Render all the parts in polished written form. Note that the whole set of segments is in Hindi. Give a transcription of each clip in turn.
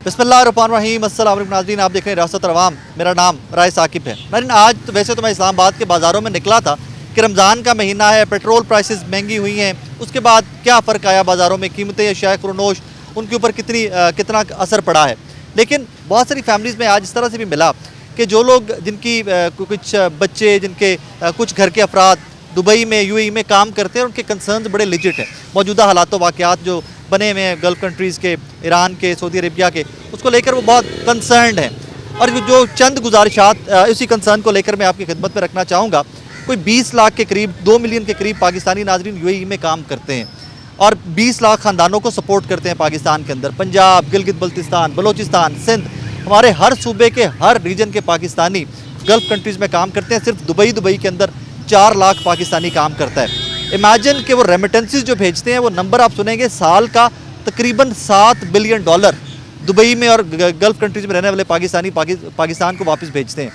बिस्मिल्लाहिर्रहमानिर्रहीम। अस्सलाम वालेकुम नाज़रीन, आप देख रहे हैं रियासत अवाम। मेरा नाम राय साकिब है। नाज़रीन, आज तो वैसे तो मैं इस्लामाबाद के बाज़ारों में निकला था कि रमज़ान का महीना है, पेट्रोल प्राइसेस महंगी हुई हैं। उसके बाद क्या फ़र्क आया बाज़ारों में, कीमतें अशिया फ़रोनोश उनके ऊपर कितना असर पड़ा है। लेकिन बहुत सारी फैमिलीज़ में आज इस तरह से भी मिला कि जो लोग जिनकी कुछ बच्चे, जिनके कुछ घर के अफराद दुबई में, यूएई में काम करते हैं, उनके कंसर्न्स बड़े लिजिट हैं। मौजूदा हालात वाक़यात जो बने हुए हैं गल्फ़ कंट्रीज़ के, ईरान के, सऊदी अरेबिया के, उसको लेकर वो बहुत कंसर्न्ड हैं। और जो चंद गुजारिशात इसी कंसर्न को लेकर मैं आपकी खिदमत में रखना चाहूँगा। कोई 20 लाख के करीब, 2 मिलियन के करीब पाकिस्तानी नाज़रीन यूएई में काम करते हैं और 20 लाख ख़ानदानों को सपोर्ट करते हैं पाकिस्तान के अंदर। पंजाब, गिलगित बल्तिस्तान, बलोचिस्तान, सिंध, हमारे हर सूबे के हर रीजन के पाकिस्तानी गल्फ़ कंट्रीज़ में काम करते हैं। सिर्फ दुबई के अंदर 4 लाख पाकिस्तानी काम करता है। इमेजिन कि वो रेमिटेंसेस जो भेजते हैं, वो नंबर आप सुनेंगे, साल का तकरीबन $7 बिलियन दुबई में और गल्फ़ कंट्रीज़ में रहने वाले पाकिस्तानी पाकिस्तान को वापस भेजते हैं।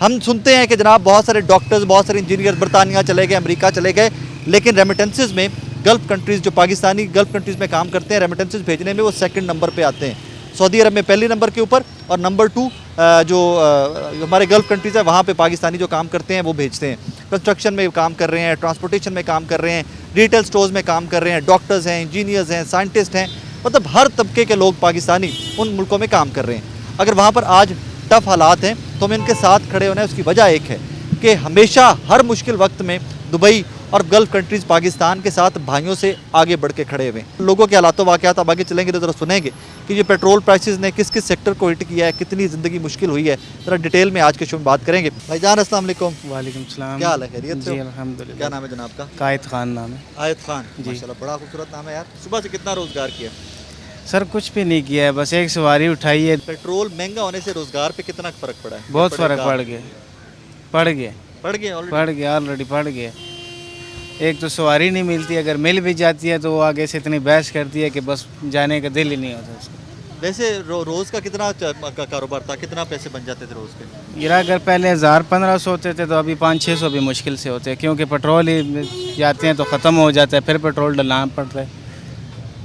हम सुनते हैं कि जनाब बहुत सारे डॉक्टर्स, बहुत सारे इंजीनियर बरतानिया चले गए, अमेरिका चले गए, लेकिन रेमिटेंसेस में गल्फ़ कंट्रीज़, जो पाकिस्तानी गल्फ़ कंट्रीज़ में काम करते हैं, रेमिटेंसेस भेजने में वो सेकंड नंबर पे आते हैं। सऊदी अरब में पहले नंबर के ऊपर, और नंबर 2 जो हमारे गल्फ़ कंट्रीज़ है, वहाँ पे पाकिस्तानी जो काम करते हैं वो भेजते हैं। कंस्ट्रक्शन में काम कर रहे हैं, ट्रांसपोर्टेशन में काम कर रहे हैं, रिटेल स्टोर्स में काम कर रहे हैं, डॉक्टर्स हैं, इंजीनियर्स हैं, साइंटिस्ट हैं, मतलब हर तबके के लोग पाकिस्तानी उन मुल्कों में काम कर रहे हैं। अगर वहाँ पर आज टफ़ हालात हैं तो हमें इनके साथ खड़े होना है। उसकी वजह एक है कि हमेशा हर मुश्किल वक्त में दुबई और गल्फ़ कंट्रीज़ पाकिस्तान के साथ भाइयों से आगे बढ़ के खड़े हुए हैं। लोगों के हालात वाक़यात अब आगे चलेंगे तो ज़रा सुनेंगे कि ये पेट्रोल प्राइसेस ने किस किस सेक्टर को हिट किया है, कितनी ज़िंदगी मुश्किल हुई है। ज़रा डिटेल में आज के शो में बात करेंगे। भाईजान अस्सलाम वालेकुम। वालेकुम सलाम। क्या हाल है, खैरियत से हो? जी अल्हम्दुलिल्लाह। क्या नाम है जनाब का? कायद खान नाम है। आयत खान। जी। माशाल्लाह, बड़ा खूबसूरत नाम है यार। सुबह से कितना रोज़गार किया? सर कुछ भी नहीं किया है, बस एक सवारी उठाई है। पेट्रोल महंगा होने से रोज़गार पे कितना फ़र्क पड़ा है? बहुत फ़र्क पड़ गया ऑलरेडी पड़ गया। एक तो सवारी नहीं मिलती, अगर मिल भी जाती है तो वो आगे से इतनी बहस करती है कि बस जाने का दिल ही नहीं होता उसका। वैसे रोज़ का कितना कारोबार था, कितना पैसे बन जाते थे रोज़ के? गिरा अगर पहले 1000-1500 होते थे तो अभी 500-600 भी मुश्किल से होते हैं, क्योंकि पेट्रोल ही जाते हैं तो ख़त्म हो जाता है, फिर पेट्रोल डलाना पड़ता है।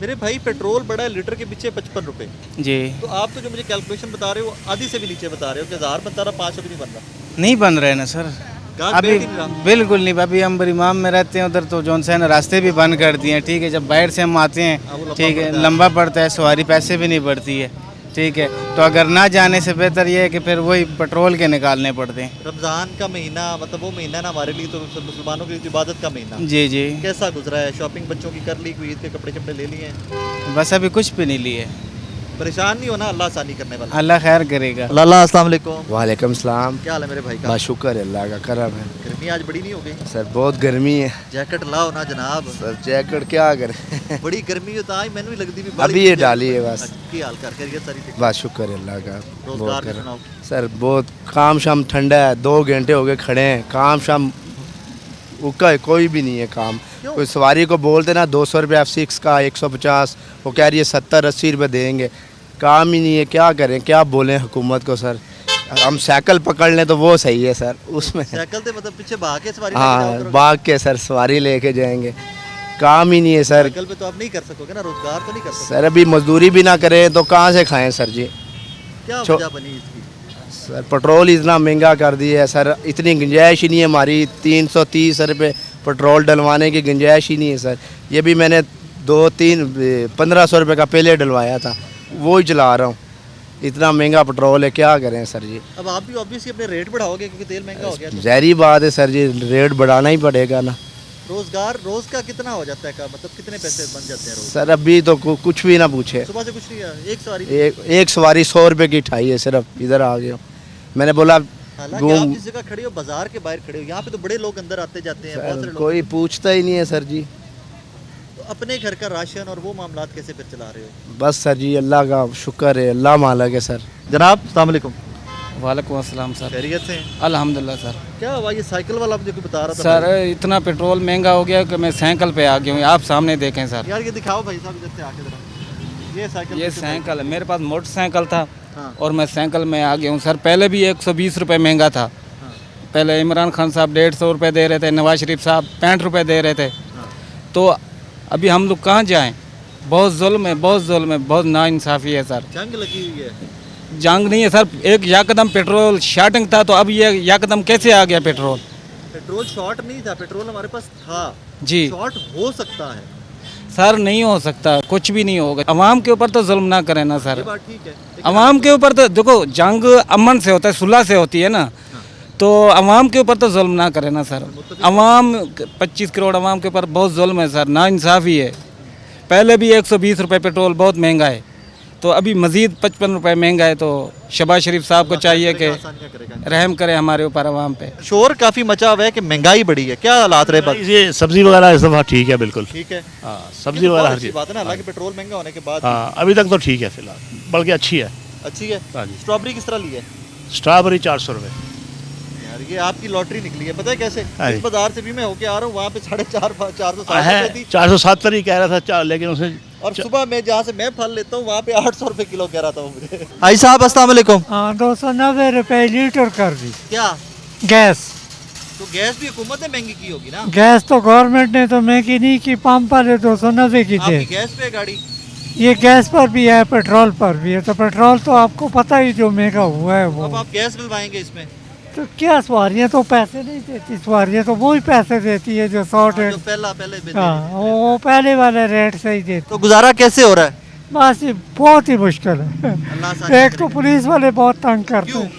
मेरे भाई, पेट्रोल बढ़ा है लीटर के पीछे 55 रुपये। जी। तो आप तो जो मुझे कैलकुलेशन बता रहे हो आधी से भी नीचे बता रहे हो कि 1000 बनता रहा, 500 भी नहीं बन रहा। नहीं बन रहे ना सर, गाज अभी बैठ ही नहीं रहा। बिल्कुल नहीं। अभी हम इमाम में रहते हैं, उधर तो जौन से ना रास्ते भी बंद कर दिए हैं। ठीक है, जब बाहर से हम आते वो हैं, लंबा ठीक है, पड़ता है। लंबा पड़ता है, सवारी पैसे भी नहीं बढ़ती है। ठीक है, तो अगर ना जाने से बेहतर ये है कि फिर वही पेट्रोल के निकालने पड़ते हैं। रमज़ान का महीना, मतलब वो महीना ना हमारे लिए तो मुसलमानों के लिए इबादत का महीना। जी जी। कैसा गुजरा है? शॉपिंग बच्चों की कर ली, कोई ईद के कपड़े शपड़े ले लिए हैं? बस अभी कुछ भी नहीं लिए। परेशान नहीं होना, अल्लाह आसानी करने वाला। अल्लाह खैर करेगा। अल्लाह, अस्सलाम वालेकुम। वालेकुम सलाम। क्या हाल है मेरे भाई का? बस शुक्र है, अल्लाह का करम है। गर्मी आज बड़ी नहीं हो गई? सर बहुत गर्मी है जैकेट लाओ ना जनाब। सर, जैकेट क्या करें बड़ी गर्मी होता है, मैंने भी लगती भी अभी ये डाली है बस। की हाल कर खैरियत सारी ठीक? बस शुक्र है अल्लाह का। रोजगार बहुत भी करम। सुनाओ। सर बहुत काम शाम ठंडा है, 2 घंटे हो गए खड़े हैं, काम शाम उका है, कोई भी नहीं है काम। क्यों? कोई सवारी को बोलते ना 200 रुपये F6 का 150, वो कह रही है 70-80 रुपये देंगे, काम ही नहीं है। क्या करें, क्या बोलें हुकूमत को सर। हम साइकिल पकड़ लें तो वो सही है सर, उसमें साइकिल से मतलब पीछे भाग के सवारी लेके जाओ हाँ करोगे? भाग के सर सवारी लेके जाएंगे, काम ही नहीं है सर। साइकिल पे तो आप नहीं कर सकोगे ना, रोजगार तो नहीं कर सकते। सर अभी मजदूरी भी ना करें तो कहाँ से खाएं सर जी। क्या छो- वजह बनी इसकी? सर पेट्रोल इतना महंगा कर दिया है सर, इतनी गुंजाइश ही नहीं है हमारी। 330 रुपये पेट्रोल डलवाने की गुंजाइश ही नहीं है सर। ये भी मैंने 1500 रुपये का पहले डलवाया था, वो ही चला रहा हूँ। इतना महंगा पेट्रोल है, क्या करें सर जी। अब आप भी ऑब्वियसली अपने रेट बढ़ाओगे क्योंकि तेल महंगा हो गया तो। ज़हरी बात है सर जी, रेट बढ़ाना ही पड़ेगा ना। रोजगार रोज का कितना हो जाता है का, मतलब कितने पैसे बन जाते हैं रोज? सर अभी तो कुछ भी ना पूछे। सुबह से कुछ नहीं है, एक सवारी। एक सवारी 100 रुपये की उठाई है, सिर्फ इधर आ गया हूँ। मैंने बोला हालांकि आप जिस जगह खड़े हो बाजार के बाहर खड़े हो, यहाँ पे तो बड़े लोग अंदर आते जाते हैं, बहुत सारे लोग। कोई पूछता ही नहीं है सर जी। तो अपने घर का राशन और वो मामलात कैसे फिर चला रहे हो? बस सर जी अल्लाह का शुक्र है, अल्लाह मालिक है सर। जनाब अस्सलाम वालेकुम। वालेकुम अस्सलाम सर। खैरियत से हैं? अल्हम्दुलिल्लाह सर। क्या हुआ, ये साइकिल वाला मुझे कोई बता रहा था? सर इतना पेट्रोल महंगा हो गया कि मैं साइकिल पे आ गया हूँ। आप सामने देखें सर, यार ये दिखाओ भाई साहब, इधर से आके जरा। ये साइकिल ये कितने साइकिल है। मेरे पास मोटरसाइकिल था हाँ। और मैं साइकिल में आ गया हूँ सर। पहले भी 120 रुपये महंगा था। हाँ। पहले इमरान खान साहब 150 रुपये दे रहे थे, नवाज शरीफ साहब 65 रुपये दे रहे थे। हाँ। तो अभी हम लोग कहाँ जाएं? बहुत जुल्म है, बहुत जुल्म है, बहुत नाइंसाफ़ी है सर। जंग लगी हुई है। जंग नहीं है सर, एक यकदम पेट्रोल शॉर्टिंग था तो अब ये यकदम कैसे आ गया पेट्रोल? पेट्रोल शॉर्ट नहीं था, पेट्रोल हमारे पास था। जी शॉर्ट हो सकता है, सर, नहीं हो सकता, कुछ भी नहीं होगा। अवाम के ऊपर तो जुल्म ना करें ना ये सर। बात ठीक है, लेकिन अवाम के ऊपर तो देखो, जंग अमन से होता है, सुलह से होती है ना, तो अवाम के ऊपर तो जुल्म ना करें ना सर। अवाम 25 करोड़ अवाम के ऊपर बहुत जुल्म है सर, नाइंसाफ़ी है। पहले भी 120 रुपये पेट्रोल बहुत महंगा है, तो अभी मज़ीद 55 रुपये महंगा है। तो शहबाज शरीफ साहब को चाहिए कि आसानियाँ करेगा। रहम करें हमारे ऊपर अवाम पे। शोर काफ़ी मचा हुआ है कि महंगाई बढ़ी है, क्या हालात रहे बस? ये सब्जी वगैरह इस दफ़ा ठीक है बिल्कुल। ठीक है, हाँ, ये सब्जी तो वगैरह बहुत हर अच्छी चीज़। बात है ना, हालांकि पेट्रोल महंगा होने के बाद हाँ, अभी तक तो ठीक है फिलहाल, बल्कि अच्छी है। अच्छी है। हाँ जी। स्ट्रॉबेरी किस तरह ली है? स्ट्रॉबेरी 400 रुपये। यार ये आपकी लॉटरी निकली है, पता है कैसे? हाँ इस जी। बाजार से भी मैं होके आ रहा हूँ, वहाँ पे 450 है रुपये थी, 470 ही कह रहा था, लेकिन उसने और सुबह मैं जहाँ से मैं फल लेता हूँ वहाँ पे 800 रुपये किलो कह रहा था वो मुझे। भाई साहब अस्सलाम वालेकुम। हाँ 290 रुपये लीटर कर दी क्या गैस। तो गैस भी हुकूमत ने महंगी की होगी ना? गैस तो गवर्नमेंट ने तो महंगी नहीं की, पंप वाले 290 की थे। आपकी गैस पे है गाड़ी? ये गैस पर भी है, पेट्रोल पर भी है। तो पेट्रोल तो आपको पता ही जो महंगा हुआ है अब वो। आप गैस डलवाएंगे इसमें? तो क्या सवारियाँ तो पैसे नहीं देती, सवारियाँ तो वही पैसे देती है जो 100 जो डेढ़। पहले भी हाँ वो पहले वाले रेट से ही देती। तो गुजारा कैसे हो रहा है? बस ये बहुत ही मुश्किल है। अल्लाह आसानी एक तो पुलिस वाले बहुत तंग करते क्यों? हैं,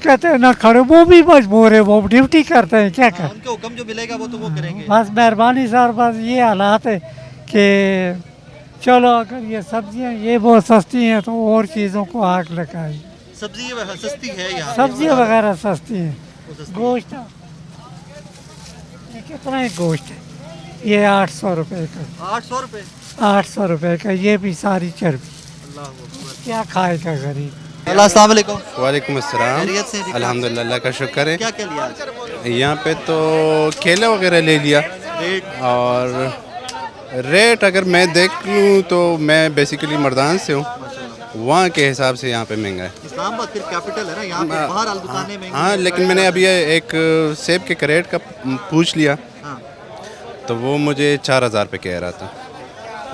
कहते हैं ना खड़े, वो भी मजबूर है, वो ड्यूटी करते हैं, क्या हाँ, कर। उनके हुक्म जो मिलेगा वो तो वो करेंगे। बस मेहरबानी सर, बस ये हालात है कि चलो अगर ये सब्जियां ये बहुत सस्ती हैं तो और चीज़ों को आग लगाई। सब्जी ये सस्ती है यहाँ, सब्जियां वगैरह सस्ती हैं। वो सस्ती है। गोश्त ये कितना है गोश्त है? ये 800 रुपये का, 800 रुपये? 800 रुपये का, ये भी सारी चर्बी। अल्लाह अकबर। क्या खाएगा गरीब? अल्लाह अस्सलाम वालेकुम। वालेकुम अस्सलाम। खैरियत से हैं? अल्हम्दुलिल्लाह, अल्लाह का शुक्र है। क्या क्या लिया आज? यहाँ पे तो केला वगैरह ले लिया, रेट और रेट अगर मैं देख लूँ तो मैं बेसिकली मर्दान से हूँ, वहाँ के हिसाब से यहाँ पे महंगा है। इस्लामाबाद फिर कैपिटल है ना, यहाँ पे बाहर हाल दुकानें महंगी हाँ, हैं। लेकिन मैंने अभी एक सेब के करेट का पूछ लिया हाँ, तो वो मुझे 4000 पे कह रहा था,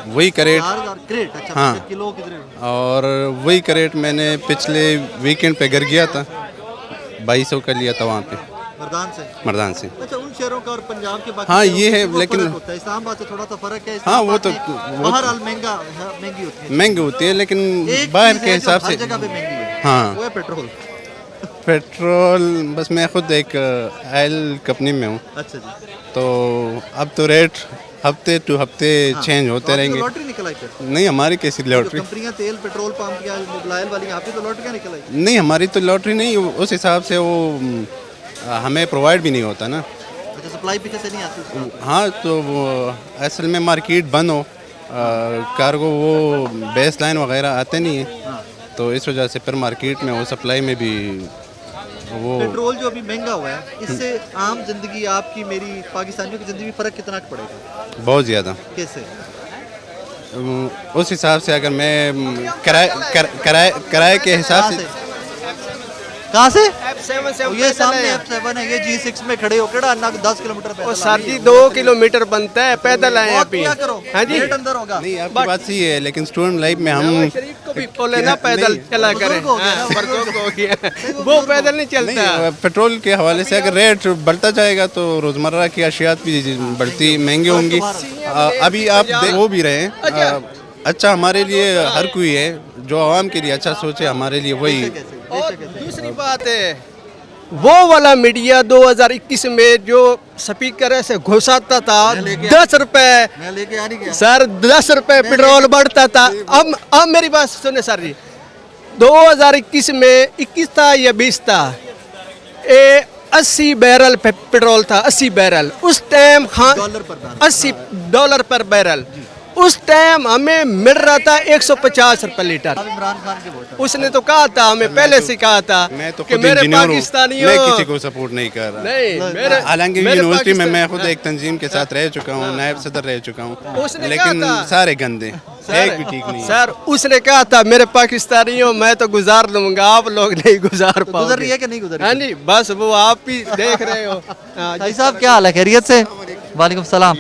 वही करेट। 4000 क्रेट? अच्छा, हाँ। मतलब किलो कितने? और वही करेट मैंने पिछले वीकेंड पे घर गया था, 2200 का लिया था वहाँ पे मर्दान से? मर्दान से। अच्छा, उन शहरों का और पंजाब के बाकी हाँ, शहरों ये में है, वो लेकिन- फर्क होता है। इस्लामाबाद से थोड़ा सा फर्क है। हाँ, वो तो- इस्लामाबाद में वो बाहर तो- हाल महंगी होती है। महंगी होती है, लेकिन एक बाहर चीज़ के है जो हिसाब हर से जगह पे महंगी है, हाँ। वो है पेट्रोल। पेट्रोल, बस मैं खुद एक ऑयल कंपनी में हूँ, अच्छा जी। तो अब तो रेट हफ्ते टू हफ्ते चेंज होते रहेंगे। लॉटरी निकल आई फिर? नहीं, हमारी कैसी लॉटरी? कंपनियां तेल पेट्रोल पंप या मोबाइल वाली, यहाँ पे तो लॉटरियाँ निकल आई। नहीं, हमारी तो लॉटरी नहीं, उस हिसाब से वो हमें प्रोवाइड भी नहीं होता ना। अच्छा, सप्लाई पीछे से नहीं आती उसका? हाँ, तो वो असल में मार्केट बंद हो, कार्गो वो बेस लाइन वगैरह आते नहीं है, तो इस वजह से फिर मार्केट में वो सप्लाई में भी वो पेट्रोल जो अभी महंगा हुआ है, इससे आम जिंदगी आपकी, मेरी, पाकिस्तानियों की जिंदगी फर्क कितना पड़ेगा? बहुत ज़्यादा। कैसे? उस हिसाब से अगर मैं किराए के हिसाब से कहाँ से? F7 से और ये सामने F7 है, ये G6 में खड़े हो केड़ा अन्ना 10 किलोमीटर पैदल वो आ सर रही जी है। 2 किलोमीटर बनता है, पैदल आए बहुत अभी। क्या करो, हाँ जी, रेट अंदर होगा। नहीं, आपकी बात सही है, लेकिन स्टूडेंट लाइफ में हम शरीफ को भी बोले ना पैदल नहीं, चला करें। बुजुर्ग हो गया ना, हाँ, बुजुर्ग हो गया, वो वो बुजुर्ग पैदल नहीं चलता। नहीं, पेट्रोल के हवाले से अगर रेट बढ़ता जाएगा तो रोज़मर्रा की अशियात भी बढ़ती महंगी होंगी। अभी आप वो भी रहे हैं, अच्छा हमारे लिए हर कोई है, जो आवाम के लिए अच्छा सोचे हमारे लिए वही। और दूसरी बात है, वो वाला मीडिया 2021 में जो स्पीकर से घुसाता था 10 रुपए, मैं लेके आ नहीं गया। सर 10 रुपए पेट्रोल बढ़ता था। अब मेरी बात सुने सर जी, 2021 में 21 था या 20 था, 80 बैरल पेट्रोल था, 80 बैरल उस टाइम। डॉलर पर बैरल। $80 पर बैरल उस टाइम हमें मिल रहा था 150 रुपए लीटर। अब इमरान खान के वोट। उसने तो कहा था, हमें पहले से कहा था मैं तो कि खुद मेरे इंजीनियर हूँ, पाकिस्तानियों, मैं किसी को सपोर्ट नहीं कर रहा। नहीं मेरे हालांकि मेरे यूनिवर्सिटी में पाकिस्तान- मैं खुद एक तंजीम के साथ रह चुका हूँ, नायब सदर रह चुका हूँ, उसने लेकिन कहा था- सारे गंदे, एक भी ठीक नहीं है। सर उसने कहा था मेरे पाकिस्तानियों मैं तो गुजार दूंगा, आप लोग नहीं गुजार पाओगे। गुजर रही है कि नहीं गुजर रही? हाँ जी, बस वो आप ही देख रहे हो। हाँ, भाई साहब क्या हाल है, खैरियत से? वालेकुम सलाम।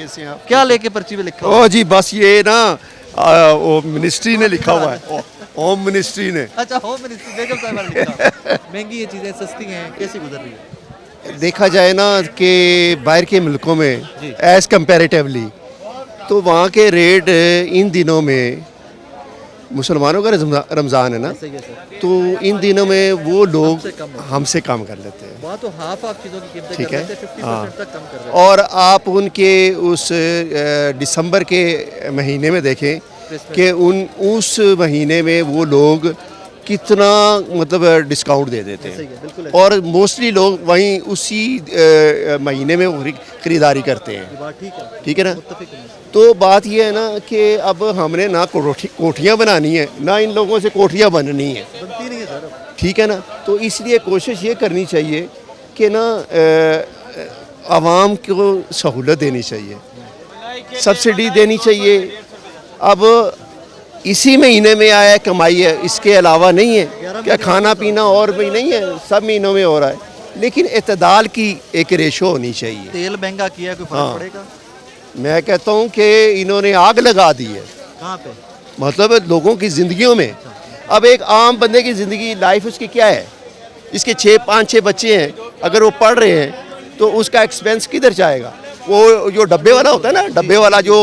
क्या लेके पर्ची पे लिखा हुआ? ओ जी बस ये ना वो मिनिस्ट्री ने लिखा हुआ है, होम मिनिस्ट्री ने। अच्छा, होम मिनिस्ट्री बेगम साहिबा ने लिखा। महंगी ये चीज़ें सस्ती हैं, कैसी गुजर रही है? देखा जाए ना कि बाहर के मुल्कों में एज कंपैरेटिवली तो वहाँ के रेट इन दिनों में, मुसलमानों का रमज़ान है ना, तो इन दिनों में वो लोग हमसे कम कर लेते हैं। वहाँ तो हाफ चीज़ों की कीमतें ठीक कर है, लेते हैं, 50% हाँ। तक कम कर रहे हैं। और आप उनके उस दिसंबर के महीने में देखें कि उस महीने में वो लोग कितना मतलब डिस्काउंट दे देते हैं, और मोस्टली लोग वहीं उसी महीने में वो खरीदारी करते हैं। बात ठीक है, ठीक है ना। मुत्तफिक हूँ। तो बात ये है ना कि अब हमने ना कोठियाँ बनानी है, ना इन लोगों से कोठियाँ बननी है। बनती नहीं है सर। ठीक है ना। तो इसलिए कोशिश ये करनी चाहिए कि ना आवाम को सहूलत देनी चाहिए, सब्सिडी देनी चाहिए। अब इसी महीने में आया है कमाई है, इसके अलावा नहीं है क्या? खाना पीना और भी नहीं है, सब महीनों में हो रहा है, लेकिन इतदाल की एक रेशो होनी चाहिए। तेल महंगा किया है, कोई फर्क हाँ। पड़ेगा? मैं कहता हूँ कि इन्होंने आग लगा दी है, कहाँ पे? मतलब लोगों की ज़िंदगियों में। अब एक आम बंदे की ज़िंदगी लाइफ उसकी क्या है? इसके 5-6 बच्चे हैं, अगर वो पढ़ रहे हैं तो उसका एक्सपेंस किधर जाएगा? वो जो डब्बे वाला होता है ना, डब्बे वाला जो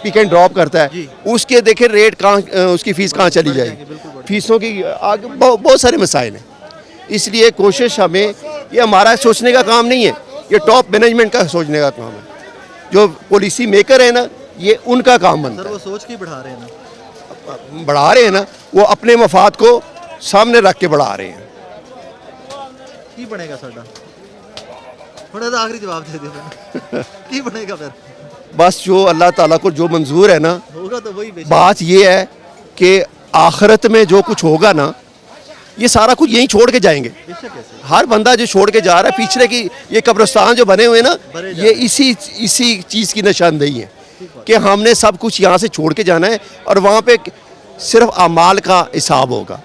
पिक एंड ड्रॉप करता है, उसके देखे रेट कहाँ, उसकी फ़ीस कहाँ चली जाएगी? फीसों की आगे बहुत सारे मसाइल हैं। इसलिए कोशिश हमें, ये हमारा सोचने का काम नहीं है, ये टॉप मैनेजमेंट का सोचने का काम है। जो पॉलिसी मेकर है ना, ये उनका काम बनता सर है। वो सोच के बढ़ा रहे हैं ना। बढ़ा रहे हैं ना, वो अपने मफाद को सामने रख के बढ़ा रहे हैं। की बनेगा साडा? थोड़ा सा आखिरी जवाब दे दे। की बनेगा फिर? बस जो अल्लाह ताला को जो मंजूर है ना, होगा तो वही बेशक। बात ये है कि आखिरत में जो कुछ होगा ना, ये सारा कुछ यहीं छोड़ के जाएंगे। बेशक कैसे? हर बंदा जो छोड़ के जा रहा है, पिछले की ये कब्रिस्तान जो बने हुए हैं ना, भरे जा ये इसी चीज़ की निशानदेही है कि हमने सब कुछ यहाँ से छोड़ के जाना है, और वहाँ पे सिर्फ अमाल का हिसाब होगा,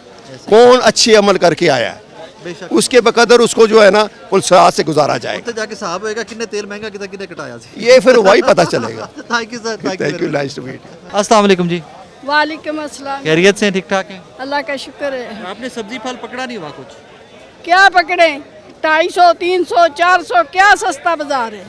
कौन अच्छे अमल करके आया है, बेशक। उसके बकदर उसको जो है ना पुलसराज से गुजारा जाएगा। उत्ते जाके साहब होएगा किन्ने तेल महंगा कितने कटाया सी। ये फिर वही पता चलेगा। Thank you sir, thank you, nice to meet you. अस्सलाम वालेकुम जी, वालेकुम अस्सलाम। खैरियत से हैं? ठीक ठाक हैं? अल्लाह का शुक्र है। आपने सब्जी फल पकड़ा नहीं हुआ कुछ? क्या पकड़े? 250, 300, 400, क्या सस्ता बाजार है।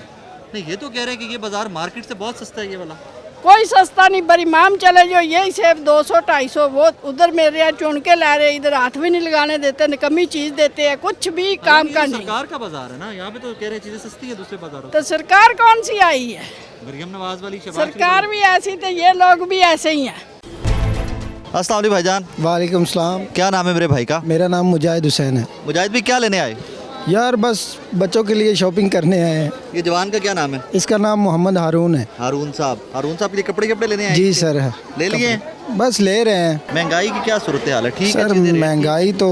नहीं, ये तो कह रहे हैं कि ये बाजार मार्केट से बहुत सस्ता है ये वाला। कोई सस्ता नहीं, बड़ी माम चले जो यही सेब 200, 250, वो उधर मेरे यहाँ चुन के ला रहे, इधर हाथ भी नहीं लगाने देते, निकम्मी चीज देते हैं, कुछ भी काम का नहीं। सरकार का बाजार है ना, यहाँ पे तो कह रहे हैं चीजें सस्ती है दूसरे बाजारों तो सरकार कौन सी आई है? से। मरियम नवाज वाली, शहबाज सरकार भी ऐसी तो ये लोग भी ऐसे ही हैं। अस्सलाम वालेकुम भाईजान, वालेकुम सलाम। क्या नाम है मेरे भाई का? मेरा नाम मुजाहिद हुसैन है। मुजाहिद भी क्या लेने आए? यार बस बच्चों के लिए शॉपिंग करने आए हैं। ये जवान का क्या नाम है? इसका नाम मोहम्मद हारून है। हारून साहब के लिए कपड़े लेने आए? जी सर है। ले लिए? बस ले रहे हैं। महंगाई की क्या सूरत हाल है? ठीक है सर चीज़ें रेट महंगाई तो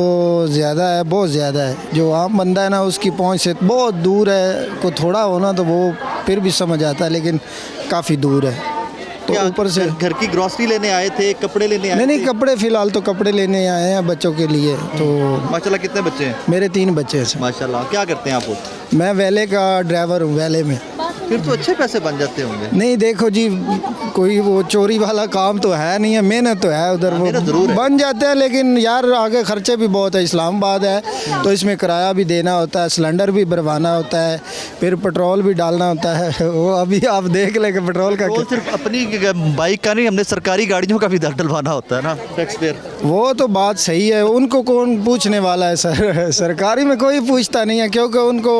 ज़्यादा है, बहुत ज़्यादा है। जो आम बंदा है ना, उसकी पहुंच से बहुत दूर है। को थोड़ा होना तो वो फिर भी समझ आता है, लेकिन काफ़ी दूर है। तो क्या ऊपर से घर की ग्रोसरी लेने आए थे, कपड़े लेने आए नहीं थे? कपड़े फ़िलहाल तो कपड़े लेने आए हैं बच्चों के लिए। तो माशाल्लाह कितने बच्चे हैं? मेरे 3 बच्चे हैं सर। माशाल्लाह। क्या करते हैं आप लोग? मैं वेले का ड्राइवर हूँ, वेले में। फिर तो अच्छे पैसे बन जाते होंगे। नहीं देखो जी, कोई वो चोरी वाला काम तो है नहीं है, मेहनत तो है उधर, वो मेहनत ज़रूर है। बन जाते हैं, लेकिन यार आगे खर्चे भी बहुत है। इस्लामाबाद है तो इसमें किराया भी देना होता है, सिलेंडर भी भरवाना होता है, फिर पेट्रोल भी डालना होता है। वो अभी आप देख लें कि पेट्रोल का वो सिर्फ अपनी बाइक का नहीं, हमने सरकारी गाड़ियों का भी डलवाना होता है ना, टैक्स पेयर। वो तो बात सही है, उनको कौन पूछने वाला है सर। सरकारी में कोई पूछता नहीं है, क्योंकि उनको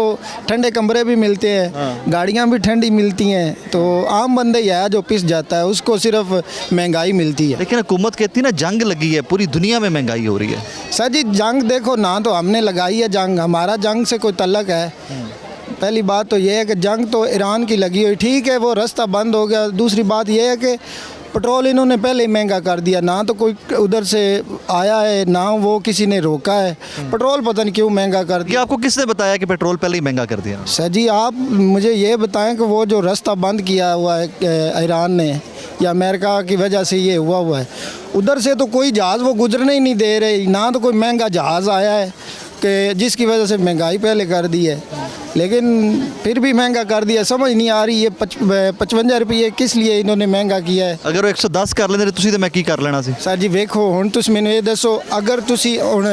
ठंडे कमरे भी मिलते हैं, गाड़ियाँ भी ठंडी मिलती हैं। तो आम बंदे ही है जो पिस जाता है, उसको सिर्फ महंगाई मिलती है। लेकिन हुकूमत कहती है ना जंग लगी है, पूरी दुनिया में महंगाई हो रही है। सर जी जंग देखो ना, तो हमने लगाई है जंग, हमारा जंग से कोई तल्लक है? पहली बात तो ये है कि जंग तो ईरान की लगी हुई, ठीक है वो रास्ता बंद हो गया। दूसरी बात ये है कि पेट्रोल इन्होंने पहले ही महंगा कर दिया, ना तो कोई उधर से आया है, ना वो किसी ने रोका है। पेट्रोल पता नहीं क्यों महंगा कर ये दिया। आपको किसने बताया कि पेट्रोल पहले ही महंगा कर दिया? सर जी आप मुझे ये बताएं कि वो जो रास्ता बंद किया हुआ है ईरान ने या अमेरिका की वजह से ये हुआ है, उधर से तो कोई जहाज़ वो गुजरने ही नहीं दे रहे, ना तो कोई महंगा जहाज़ आया है। कि जिसकी वजह से महंगाई पहले कर दी है, लेकिन फिर भी महंगा कर दिया। समझ नहीं आ रही ये 55 रुपये किस लिए इन्होंने महंगा किया है। अगर वो 110 कर लेंदे ਤੁਸੀਂ ਤੇ ਮੈਂ ਕੀ ਕਰ ਲੈਣਾ ਸੀ। सर जी वेखो हुण तुसीं मैनूं ये दसो, अगर तुसी हुण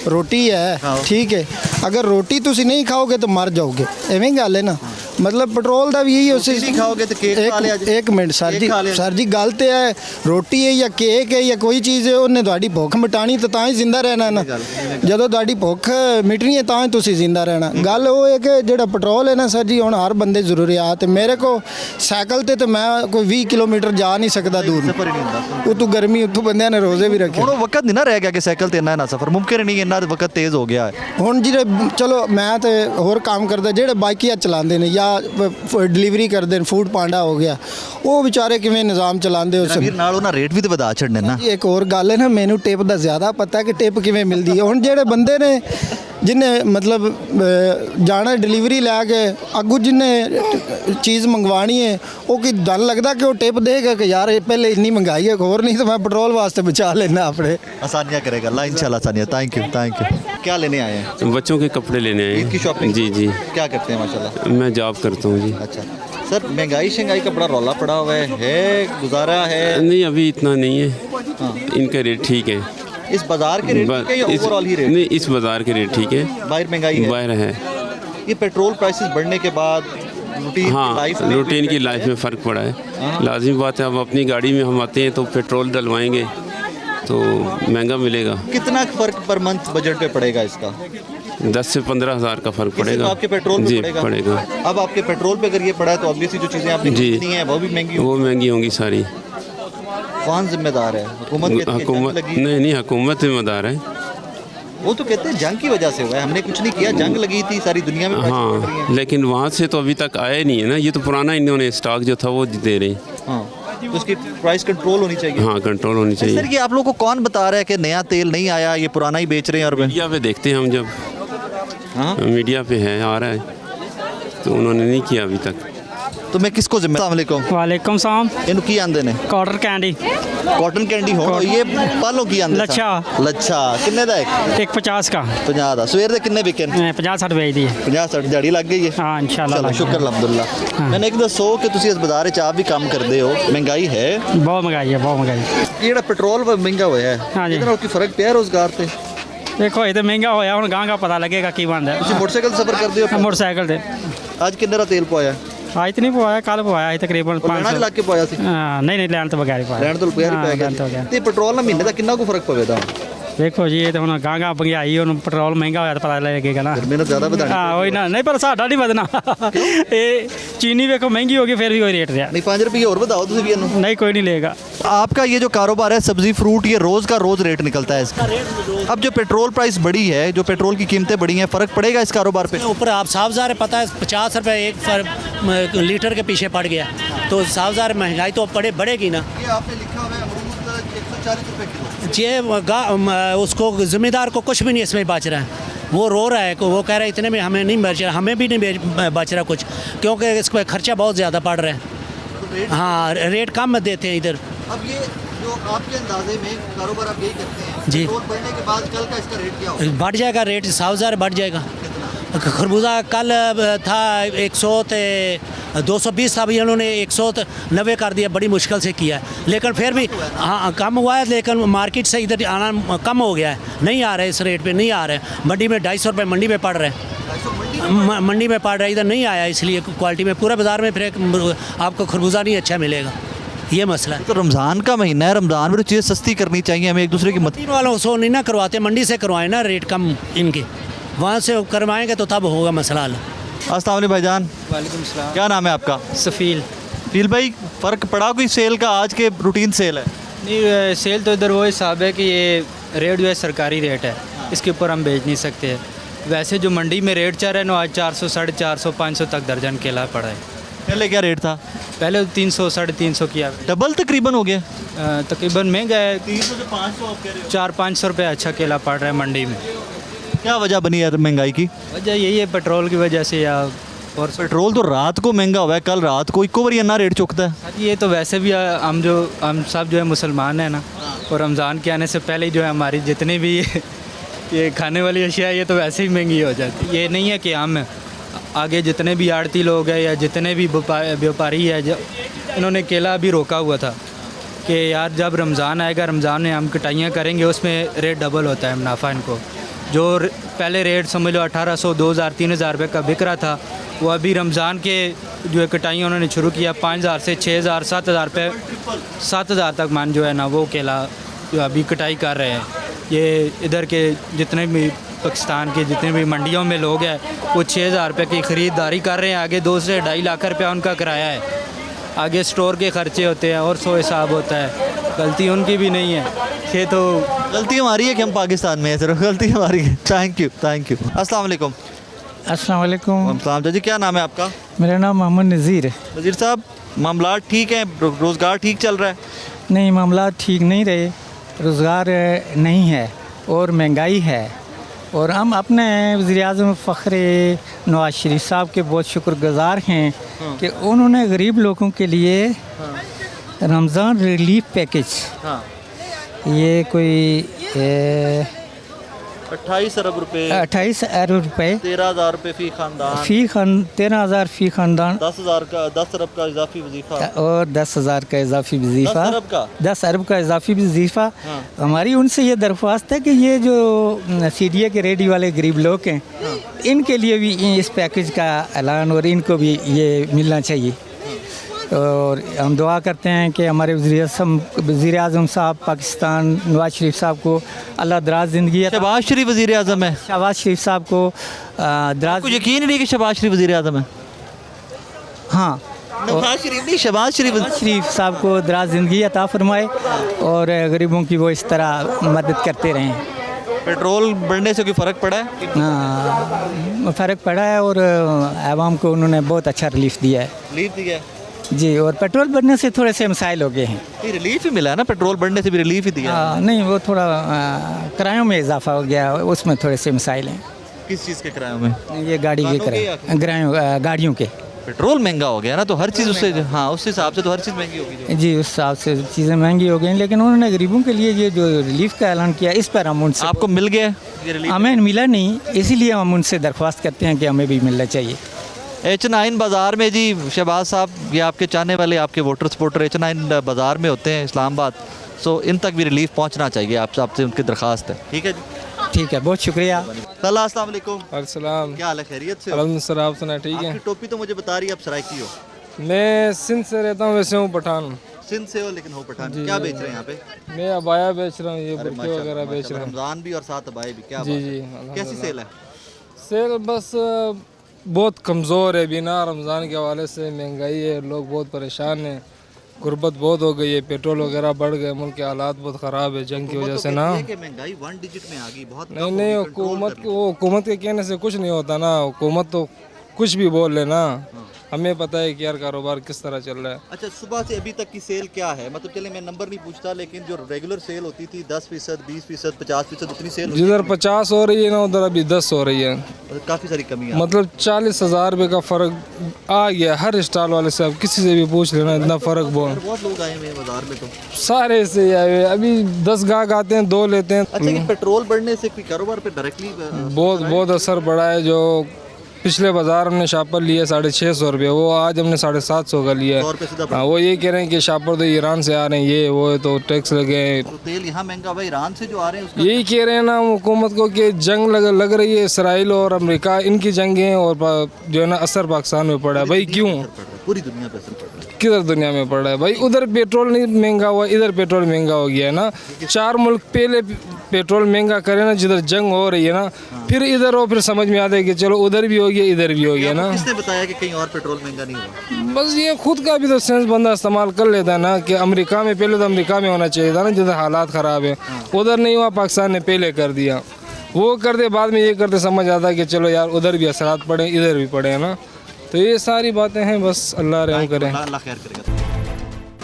रोटी है ठीक है, अगर रोटी तुसी नहीं खाओगे तो मर जाओगे, एवें गल है ना। मतलब पेट्रोल का भी यही उस नहीं खाओगे तो केक खा लिया जी। एक मिनट केक खा लिया। सर जी गल तो है, रोटी है या केक है या कोई चीज़ है, उन्हें तुहाडी भुख मिटानी तो तां ही जिंदा रहना ना। ਜਦੋਂ ਤੁਹਾਡੀ ਭੁੱਖ ਮਿਟਣੀ ਹੈ ਤਾਂ ਹੀ ਤੁਸੀਂ ਜ਼ਿੰਦਾ ਰਹਿਣਾ। ਗੱਲ ਉਹ ਹੈ ਕਿ ਜਿਹੜਾ ਪੈਟਰੋਲ ਹੈ ਨਾ ਸਰ ਜੀ, ਹੁਣ ਹਰ ਬੰਦੇ ਜ਼ਰੂਰੀਆਤ। ਮੇਰੇ ਕੋ ਸਾਈਕਲ ਤੇ ਮੈਂ ਕੋਈ 20 ਕਿਲੋਮੀਟਰ ਜਾ ਨਹੀਂ ਸਕਦਾ ਦੂਰ, ਸਫਰ ਹੀ ਨਹੀਂ ਹੁੰਦਾ। ਉਤੋਂ ਗਰਮੀ, ਉਤੋਂ ਬੰਦਿਆਂ ਨੇ ਰੋਜ਼ੇ ਵੀ ਰੱਖੇ। ਹੁਣ ਉਹ ਵਕਤ ਨਹੀਂ ਨਾ ਰਹਿ ਗਿਆ ਕਿ ਸਾਈਕਲ ਤੇ ਇੰਨਾ ਨਾ ਸਫਰ ਮੁਮਕਿਨ ਨਹੀਂ, ਇੰਨਾ ਵਕਤ ਤੇਜ਼ ਹੋ ਗਿਆ ਹੈ। ਹੁਣ ਜਿਹੜੇ ਚਲੋ ਮੈਂ ਤੇ ਹੋਰ ਕੰਮ ਕਰਦਾ, ਜਿਹੜੇ ਬਾਈਕੀਆਂ ਚਲਾਉਂਦੇ ਨੇ ਜਾਂ ਡਿਲੀਵਰੀ ਕਰਦੇ ਨੇ, ਫੂਡ ਪਾਂਡਾ ਹੋ ਗਿਆ, ਉਹ ਵਿਚਾਰੇ ਕਿਵੇਂ ਨਿਜ਼ਾਮ ਚਲਾਉਂਦੇ ਉਸ। ਵੀਰ ਨਾਲ ਉਹਨਾਂ ਰੇਟ ਵੀ ਤੇ ਵਧਾ ਛੱਡਨੇ ਨਾ। ਇੱਕ ਹੋਰ ਗੱਲ ਹੈ ਨਾ, ਮੈਨੂੰ ਟਿਪ ਦਾ ਜ਼ਿਆਦਾ ਪਤਾ ਕਿ ਟਿਪ ਕਿਵੇਂ ਮਿਲਦੀ ਹੈ। ਹੁਣ ਜਿਹੜੇ ਬੰਦੇ ਨੇ जिन्हें मतलब जाना डिलीवरी लैके अगू जिन्हें चीज़ मंगवानी है, वो कि डर लगता कि वो टिप देगा कि यार पहले इन्नी महंगाई है, और नहीं तो मैं पेट्रोल वास्ते बचा लेना अपने। आसानियाँ करेगा अल्लाह इंशाल्लाह आसानियाँ। Thank you thank you. क्या लेने आए हैं? बच्चों के कपड़े लेने आए ईद की शॉपिंग? जी जी। क्या करते हैं माशाल्लाह? मैं जॉब करता हूँ जी। अच्छा सर, महंगाई शंगाई का बड़ा रौला पड़ा हुआ है गुजारा है? नहीं अभी इतना नहीं है, इनका रेट ठीक है। इस बाजार के रेट ठीक है या ओवरऑल ही रेट? नहीं इस बाज़ार के रेट ठीक है, बाहर महंगाई है। बाहर है। ये पेट्रोल प्राइसेस बढ़ने के बाद रूटीन लाइफ में रूटीन की लाइफ में फ़र्क पड़ा है। लाजिमी बात है, अब अपनी गाड़ी में हम आते हैं तो पेट्रोल डलवाएंगे तो महंगा मिलेगा। कितना फ़र्क पर मंथ बजट पे पड़ेगा इसका? 10 से 15 हज़ार का फ़र्क पड़ेगा। आपके पेट्रोल जी पे पड़ेगा। अब आपके पेट्रोल पे अगर ये पड़ा है तो ऑब्वियसली जो चीज़ें आपने जी खरीदनी है वो भी महंगी वो महंगी होंगी सारी। कौन जिम्मेदार है? हुकूमत कहती है जंग हुकूमत लगी है। नहीं हुकूमत जिम्मेदार है। वो तो कहते हैं जंग की वजह से हुआ है, हमने कुछ नहीं किया, जंग लगी थी सारी दुनिया में prices बढ़ रही हाँ हैं। लेकिन वहाँ से तो अभी तक आया नहीं है ना, ये तो पुराना इन्होंने स्टॉक जो था वो दे रहे हैं। हाँ तो उसकी प्राइस कंट्रोल होनी चाहिए। हाँ कंट्रोल होनी सर चाहिए। ये आप लोगों को कौन बता रहा है कि नया तेल नहीं आया, ये पुराना ही बेच रहे हैं? और मीडिया पे देखते हैं हम, जब हाँ मीडिया पे है आ रहा है तो उन्होंने नहीं किया अभी तक। तो मैं किसको जिम्मेदार? वालेकुम वालेकुम सलाम। ਇਹਨੂੰ ਕੀ ਆਂਦੇ ਨੇ? कॉटर कैंडी ਕਾਟਨ ਕੈਂਡੀ ਹੋਣ ਇਹ ਪਾਲੋ ਕੀ ਆਂਦੇ? ਲੱਛਾ। ਲੱਛਾ ਕਿੰਨੇ ਦਾ ਇੱਕ? एक 50 का 50 ਦਾ। ਸਵੇਰ ਦੇ ਕਿੰਨੇ ਵਿਕੇ ਨੇ? 50-60 बेच दी है। 50-60 ਦਿਹਾੜੀ ਲੱਗ ਗਈ ਹੈ। हाँ इंशाल्लाह ਚਲੋ लग ਸ਼ੁਕਰ ਅਲਹਮਦੁਲਿਲਾ। ਮੈਨੂੰ ਇੱਕ ਦੱਸੋ ਕਿ ਤੁਸੀਂ ਇਸ ਬਾਜ਼ਾਰ ਵਿੱਚ ਆਪ ਵੀ ਕੰਮ ਕਰਦੇ ਹੋ, ਮਹਿੰਗਾਈ ਹੈ, गई। बहुत महंगाई है, बहुत महंगाई। ਇਹ ਜਿਹੜਾ ਪੈਟਰੋਲ ਮਹਿੰਗਾ ਹੋਇਆ ਹੈ ਹਾਂਜੀ। ਇਹਦੇ ਨਾਲ ਕੋਈ ਫਰਕ ਪਿਆ ਰੋਜ਼ਗਾਰ ਤੇ? देखो ये तो महंगा होया, हुण गांह का पता लगेगा की बनता ਤੁਸੀਂ है। ਮੋਟਰਸਾਈਕਲ ਸਫ਼ਰ ਕਰਦੇ ਹੋ? मोटरसाइकिल से ਅੱਜ ਕਿੰਨੇ ਦਾ ਤੇਲ ਪਵਾਇਆ? आज तो नहीं पवाया, कल पवाया तकरीबन ਲੈਣਾ 500। ਲੱਗ ਕੇ ਪਵਾਇਆ ਸੀ? नहीं नहीं लैन तो बगैर ही पवाया। ਲੈਣ ਤੋਂ ਰੁਪਿਆ हाँ, ਪੈ लैन तो ਗਿਆ बगैर। ਤੇ ਪੈਟਰੋਲ ਨਾਲ ਮਹੀਨੇ ਦਾ ਕਿੰਨਾ ਕੁ ਫਰਕ ਪਵੇਗਾ? देखो जी ये तो हुण गांह गांह महंगाई, हुण पेट्रोल महंगा होया तो पता लगेगा ना। ਮਿਹਨਤ ਜ਼ਿਆਦਾ ਵਧਾਣੀ हाँ वही ना, नहीं पर साडा नहीं बदना। ये चीनी देखो महंगी होगी फिर भी वही रेट रहा। ਨਹੀਂ 5 ਰੁਪਏ ਹੋਰ ਵਧਾਓ ਤੁਸੀਂ ਵੀ ਇਹਨੂੰ। नहीं कोई नहीं लेगा। आपका ये जो कारोबार है सब्जी फ्रूट, ये रोज़ का रोज़ रेट निकलता है इसका। अब जो पेट्रोल प्राइस बढ़ी है, जो पेट्रोल की कीमतें बढ़ी हैं, फ़र्क पड़ेगा इस कारोबार पे? ऊपर आप साफ ज़ाहिर है पता है 50 रुपए एक लीटर के पीछे पड़ गया, तो साफ ज़ाहिर महंगाई तो बढ़ेगी ना। ये आपने लिखा हुआ है अमरूद 140 रुपए किलो। ये उसको ज़िम्मेदार को कुछ भी नहीं इसमें बच रहा है, वो रो रहा है, वो कह रहा है इतने में हमें नहीं बच रहा, हमें भी नहीं बच रहा कुछ, क्योंकि इसको खर्चा बहुत ज़्यादा पड़ रहा है। हाँ रेट कम देते हैं इधर। अब ये जो आपके अंदाजे में कारोबार आप यही करते हैं जी। पेट्रोल बढ़ने के बाद कल का इसका रेट क्या होगा? बढ़ जाएगा रेट, साफ ज़ाहिर बढ़ जाएगा। खरबूजा कल था 100 ते 220 था, भी उन्होंने 190 कर दिया, बड़ी मुश्किल से किया है, लेकिन फिर भी हाँ कम हुआ है, लेकिन मार्केट से इधर आना कम हो गया है, नहीं आ रहा है इस रेट पे, नहीं आ रहा है। मंडी में 250 रुपये मंडी में पड़ रहे हैं, मंडी में पड़ रहा है, इधर नहीं आया, इसलिए क्वालिटी में पूरे बाज़ार में फिर आपको खरबूजा नहीं अच्छा मिलेगा, ये मसला है। तो रमज़ान का महीना है, रमज़ान में तो चीज़ें सस्ती करनी चाहिए, हमें एक दूसरे की तीन वालों सो नहीं ना करवाते, मंडी से करवाएं ना, रेट कम इनके वहाँ से करवाएंगे तो तब होगा मसला हल। अस्सलाम वालेकुम भाईजान। वालेकुम सलाम। क्या नाम है आपका? सफ़ील। फील भाई, फ़र्क पड़ा कोई सेल का? आज के रूटीन सेल है नहीं, सेल तो इधर वो हिसाब है कि ये रेट जो है सरकारी रेट है, इसके ऊपर हम बेच नहीं सकते। वैसे जो मंडी में रेट चल रहा है ना, आज 400, 450, 500 तक दर्जन केला पड़ा है। पहले क्या रेट था? पहले 300, 350 किया, डबल तकरीबन हो गया। तकरीबन महंगा है, 300 से 500 आप कह रहे हो। 400-500 रुपये अच्छा केला पड़ रहा है मंडी में। क्या वजह बनी है महंगाई की? वजह यही है पेट्रोल की वजह से, या और पेट्रोल तो रात को महंगा हुआ है, कल रात को इको बारी इतना रेट चुकता है। ये तो वैसे भी हम सब जो है मुसलमान हैं ना, और रमज़ान के आने से पहले जो है हमारी जितनी भी ये खाने वाली अशिया ये तो वैसे ही महंगी हो जाती है। ये नहीं है कि हम आगे जितने भी आड़ती लोग हैं या जितने भी व्यापारी है, इन्होंने केला भी रोका हुआ था कि यार जब रमज़ान आएगा, रमज़ान में हम कटाइयाँ करेंगे, उसमें रेट डबल होता है मुनाफा इनको। जो पहले रेट समझ लो 1800, 2000, 3000 रुपये का बिक रहा था, वो अभी रमज़ान के जो कटाइयाँ उन्होंने शुरू किया 5000 से 6000, 7000 रुपये, 7000 तक मान जो है ना वो केला जो अभी कटाई कर रहे हैं। ये इधर के जितने भी पाकिस्तान के जितने भी मंडियों में लोग हैं वो 6000 रुपये की ख़रीदारी कर रहे हैं। आगे 2 से 2.5 लाख रुपया उनका किराया है, आगे स्टोर के खर्चे होते हैं और सो हिसाब होता है। गलती उनकी भी नहीं है, ये तो गलती हमारी है कि हम पाकिस्तान में है, सिर्फ गलती हमारी है। Thank you, thank you. अस्सलाम वालेकुम। अस्सलाम वालेकुम। अस्सलाम जी, क्या नाम है आपका? मेरा नाम मोहम्मद नज़ीर है। वज़ीर साहब, मामला ठीक है, रोज़गार ठीक चल रहा है? नहीं, मामला ठीक नहीं रहे, रोज़गार नहीं है और महंगाई है। और हम अपने वज़ीर-ए-आज़म फ़ख्र नवाज़ शरीफ साहब के बहुत शुक्रगुज़ार हैं कि उन्होंने गरीब लोगों के लिए रमज़ान रिलीफ पैकेज, ये कोई 28 अरब रुपए, 28 अरब रुपये, 13,000 रुपये फ़ी ख़ानदान, 13,000 फ़ी ख़ानदान, 10 अरब का इजाफी वजीफ़ा और 10,000 का इजाफी वजीफ़ा, 10 अरब का इजाफी वजीफ़ा। हमारी उनसे ये दरख्वास्त है कि ये जो CDA के रेडी वाले गरीब लोग हैं, इनके लिए भी इस पैकेज का ऐलान और इनको भी ये मिलना चाहिए। और हम दुआ करते हैं कि हमारे वज़ीर-ए-आज़म साहब पाकिस्तान नवाज़ शरीफ साहब को अल्लाह दराज ज़िंदगी। शहबाज शरीफ वज़ीर-ए-आज़म है? शहबाज शरीफ साहब को दराज, कुछ यकीन नहीं कि शहबाज शरीफ वज़ीर-ए-आज़म है? हाँ, नवाज शरीफ नहीं, शहबाज शरीफ साहब को दराज ज़िंदगी अता फरमाए और गरीबों की वो इस तरह मदद करते रहें। पेट्रोल बढ़ने से कोई फ़र्क पड़ा है? हाँ, फ़र्क पड़ा है और आवाम को उन्होंने बहुत अच्छा रिलीफ दिया है। रिलीफ दिया है जी, और पेट्रोल बढ़ने से थोड़े से मसाइल हो गए हैं। ये रिलीफ ही मिला है ना, पेट्रोल बढ़ने से भी रिलीफ ही दिया? नहीं, वो थोड़ा किरायों में इजाफा हो गया, उसमें थोड़े से मसाइल हैं। किस चीज़ के किरायों में? ये गाड़ी के किराए, गाड़ियों के। पेट्रोल महंगा हो गया ना, तो हर चीज़ उससे, हाँ, उस हिसाब से तो हर चीज़ महंगी होगी जी, उस हिसाब से चीज़ें महंगी हो गई। लेकिन उन्होंने गरीबों के लिए ये जो रिलीफ का ऐलान किया, इस पर हम उनसे, आपको मिल गया ये रिलीफ? हमें मिला नहीं, इसीलिए हम उनसे दरख्वास्त करते हैं कि हमें भी मिलना चाहिए। H9 बाज़ार में जी, शहबाज साहब, ये आपके चाहने वाले, आपके वोटर सपोर्टर H9 बाज़ार में होते हैं इस्लामाबाद, सो इन तक भी रिलीफ पहुंचना चाहिए, आपसे उनकी दरख्वास्त है। ठीक है जी, ठीक है, बहुत शुक्रिया। अस्सलाम वालेकुम। अस्सलाम, क्या हाल है, खैरियत से? अल्हम्दुलिल्लाह, आप सुना ठीक है? आपकी टोपी तो मुझे बता रही है आप सराइकी हो। मैं सिंध से रहता हूँ, वैसे हूँ पठान। सिंध से हो लेकिन हो पठान। क्या बेच रहे हैं यहाँ पे? मैं अबाया बेच रहा हूँ, ये बुर्के वगैरह बेच रहा हूँ। रमज़ान भी और साथ अबाए भी, क्या जी जी। कैसी सेल है? सेल बस बहुत कमज़ोर है, बिना रमज़ान के हवाले से महंगाई है, लोग बहुत परेशान हैं, गुर्बत बहुत हो गई है, पेट्रोल वगैरह बढ़ गए, मुल्क के हालात बहुत ख़राब है जंग की वजह से ना। महंगाई 1 डिजिट में आ गई, बहुत नहीं, हुकूमत के कहने से कुछ नहीं होता ना, हुकूमत तो कुछ भी बोल लेना, हमें पता है कि यार कारोबार किस तरह चल रहा है। अच्छा, सुबह से अभी तक की सेल क्या है? मतलब चले मैं नंबर नहीं पूछता, लेकिन जो रेगुलर सेल होती थी 10%, 20%, 50%, उतनी सेल जिधर 50 हो रही है ना, उधर अभी 10 हो रही है। काफ़ी सारी कमी है, मतलब 40,000 रुपये का फ़र्क आ गया हर स्टॉल वाले से। आप किसी से भी पूछ लेना, इतना फ़र्क बहुत लोग आए हुए हैं बाजार में, तो सारे से आए हुए। अभी 10 गाहक आते हैं, 2 लेते हैं। अच्छा, कि पेट्रोल बढ़ने से कोई कारोबार पे डायरेक्टली बहुत असर पड़ा है। जो पिछले बाज़ार हमने शापर लिया 650 रुपये, वो आज हमने 750 का लिया है। हाँ, वो ये कह रहे हैं कि शापर तो ईरान से आ रहे हैं, ये वो तो टैक्स लगे हैं। तो तेल यहाँ महंगा हुआ, ईरान से जो आ रहे हैं यही कह रहे हैं ना हुकूमत को कि जंग लग रही है, इसराइल और अमेरिका, इनकी जंगें, और जो है ना असर पाकिस्तान में पड़ा है। भाई क्यों? पूरी दुनिया पे असर पड़ रहा है। किधर दुनिया में पड़ रहा है भाई? उधर पेट्रोल नहीं महंगा हुआ, इधर पेट्रोल महंगा हो गया है ना। 4 मुल्क पहले पेट्रोल महंगा करे ना, जिधर जंग हो रही है ना, फिर इधर हो, फिर समझ में आता है कि चलो उधर भी हो गया, इधर भी हो गया ना। किसने बताया कि कहीं और पेट्रोल महंगा नहीं हुआ? बस ये खुद का भी तो सेंस बंदा इस्तेमाल कर लेता है ना, कि अमेरिका में पहले तो अमेरिका में होना चाहिए था ना, जिधर हालात ख़राब है, उधर नहीं हुआ, पाकिस्तान ने पहले कर दिया। वो करते बाद में ये करते समझ आता है कि चलो यार उधर भी असरात पड़े, इधर भी पड़े, है ना। तो ये सारी बातें हैं, बस अल्लाह रहम करे। अल्लाह खैर करेगा।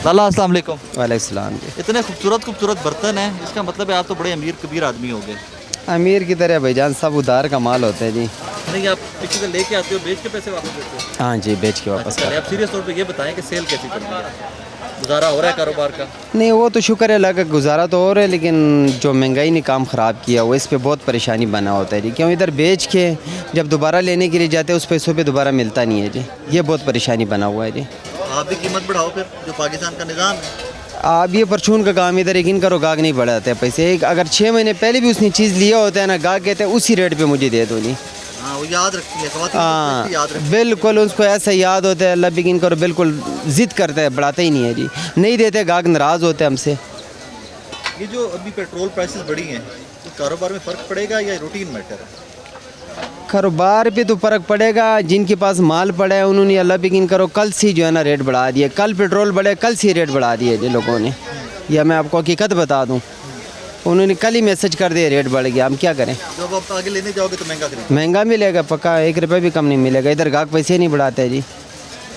लाला, अस्सलाम वालेकुम। वालेकुम सलाम। इतने खूबसूरत बर्तन हैं, इसका मतलब है आप तो बड़े अमीर कबीर आदमी हो गए। अमीर की तरह भाईजान, सब उधार का माल होते हैं जी। नहीं, आप किसी से लेके आते हो, बेच के पैसे वापस देते हो? हाँ जी, बेच के वापस। अच्छा, आप सीरियस तौर पे ये बताएं कि सेल कैसी चल रही है? गुजारा हो रहा है कारोबार का? नहीं वो तो शुक्र है अल्लाह का, गुजारा तो हो रहा है, लेकिन जो महंगाई ने काम ख़राब किया वो इस पे बहुत परेशानी बना होता है जी। क्यों इधर बेच के जब दोबारा लेने के लिए जाते हैं उस पैसों पे दोबारा मिलता नहीं है जी, ये बहुत परेशानी बना हुआ है जी। आप भी कीमत बढ़ाओ फिर, जो पाकिस्तान का निज़ाम है। आप ये परचून का काम इधर यकीन करो गाहक नहीं बढ़ाते हैं पैसे। एक अगर 6 महीने पहले भी उसने चीज़ लिया होता है ना, गाहक कहते हैं उसी रेट पे मुझे दे दो नहीं। हाँ, वो याद रखती है ख़वातीन, हाँ याद रखती बिल्कुल, उसको ऐसा याद होता है, अल्लाह यकीन करो बिल्कुल ज़िद करता है, बढ़ाता ही नहीं है जी। नहीं देते गाहक नाराज़ होते हैं हमसे। है। ये जो अभी पेट्रोल प्राइसेस बढ़ी हैं, तो कारोबार में फ़र्क पड़ेगा या रूटीन मैटर है? कारोबार पे तो फ़र्क पड़ेगा, जिनके पास माल पड़ा है उन्होंने अल्लाह यकीन करो कल से जो है ना रेट बढ़ा दिए। कल पेट्रोल बढ़े, कल से रेट बढ़ा दिए जी लोगों ने। या मैं आपको हकीकत बता दूं, उन्होंने कल ही मैसेज कर दिया रेट बढ़ गया, हम क्या करें। जब आप आगे लेने जाओगे तो महंगा खरीदोगे। महंगा मिलेगा पक्का, 1 रुपये भी कम नहीं मिलेगा। इधर गाहक पैसे नहीं बढ़ाते हैं जी।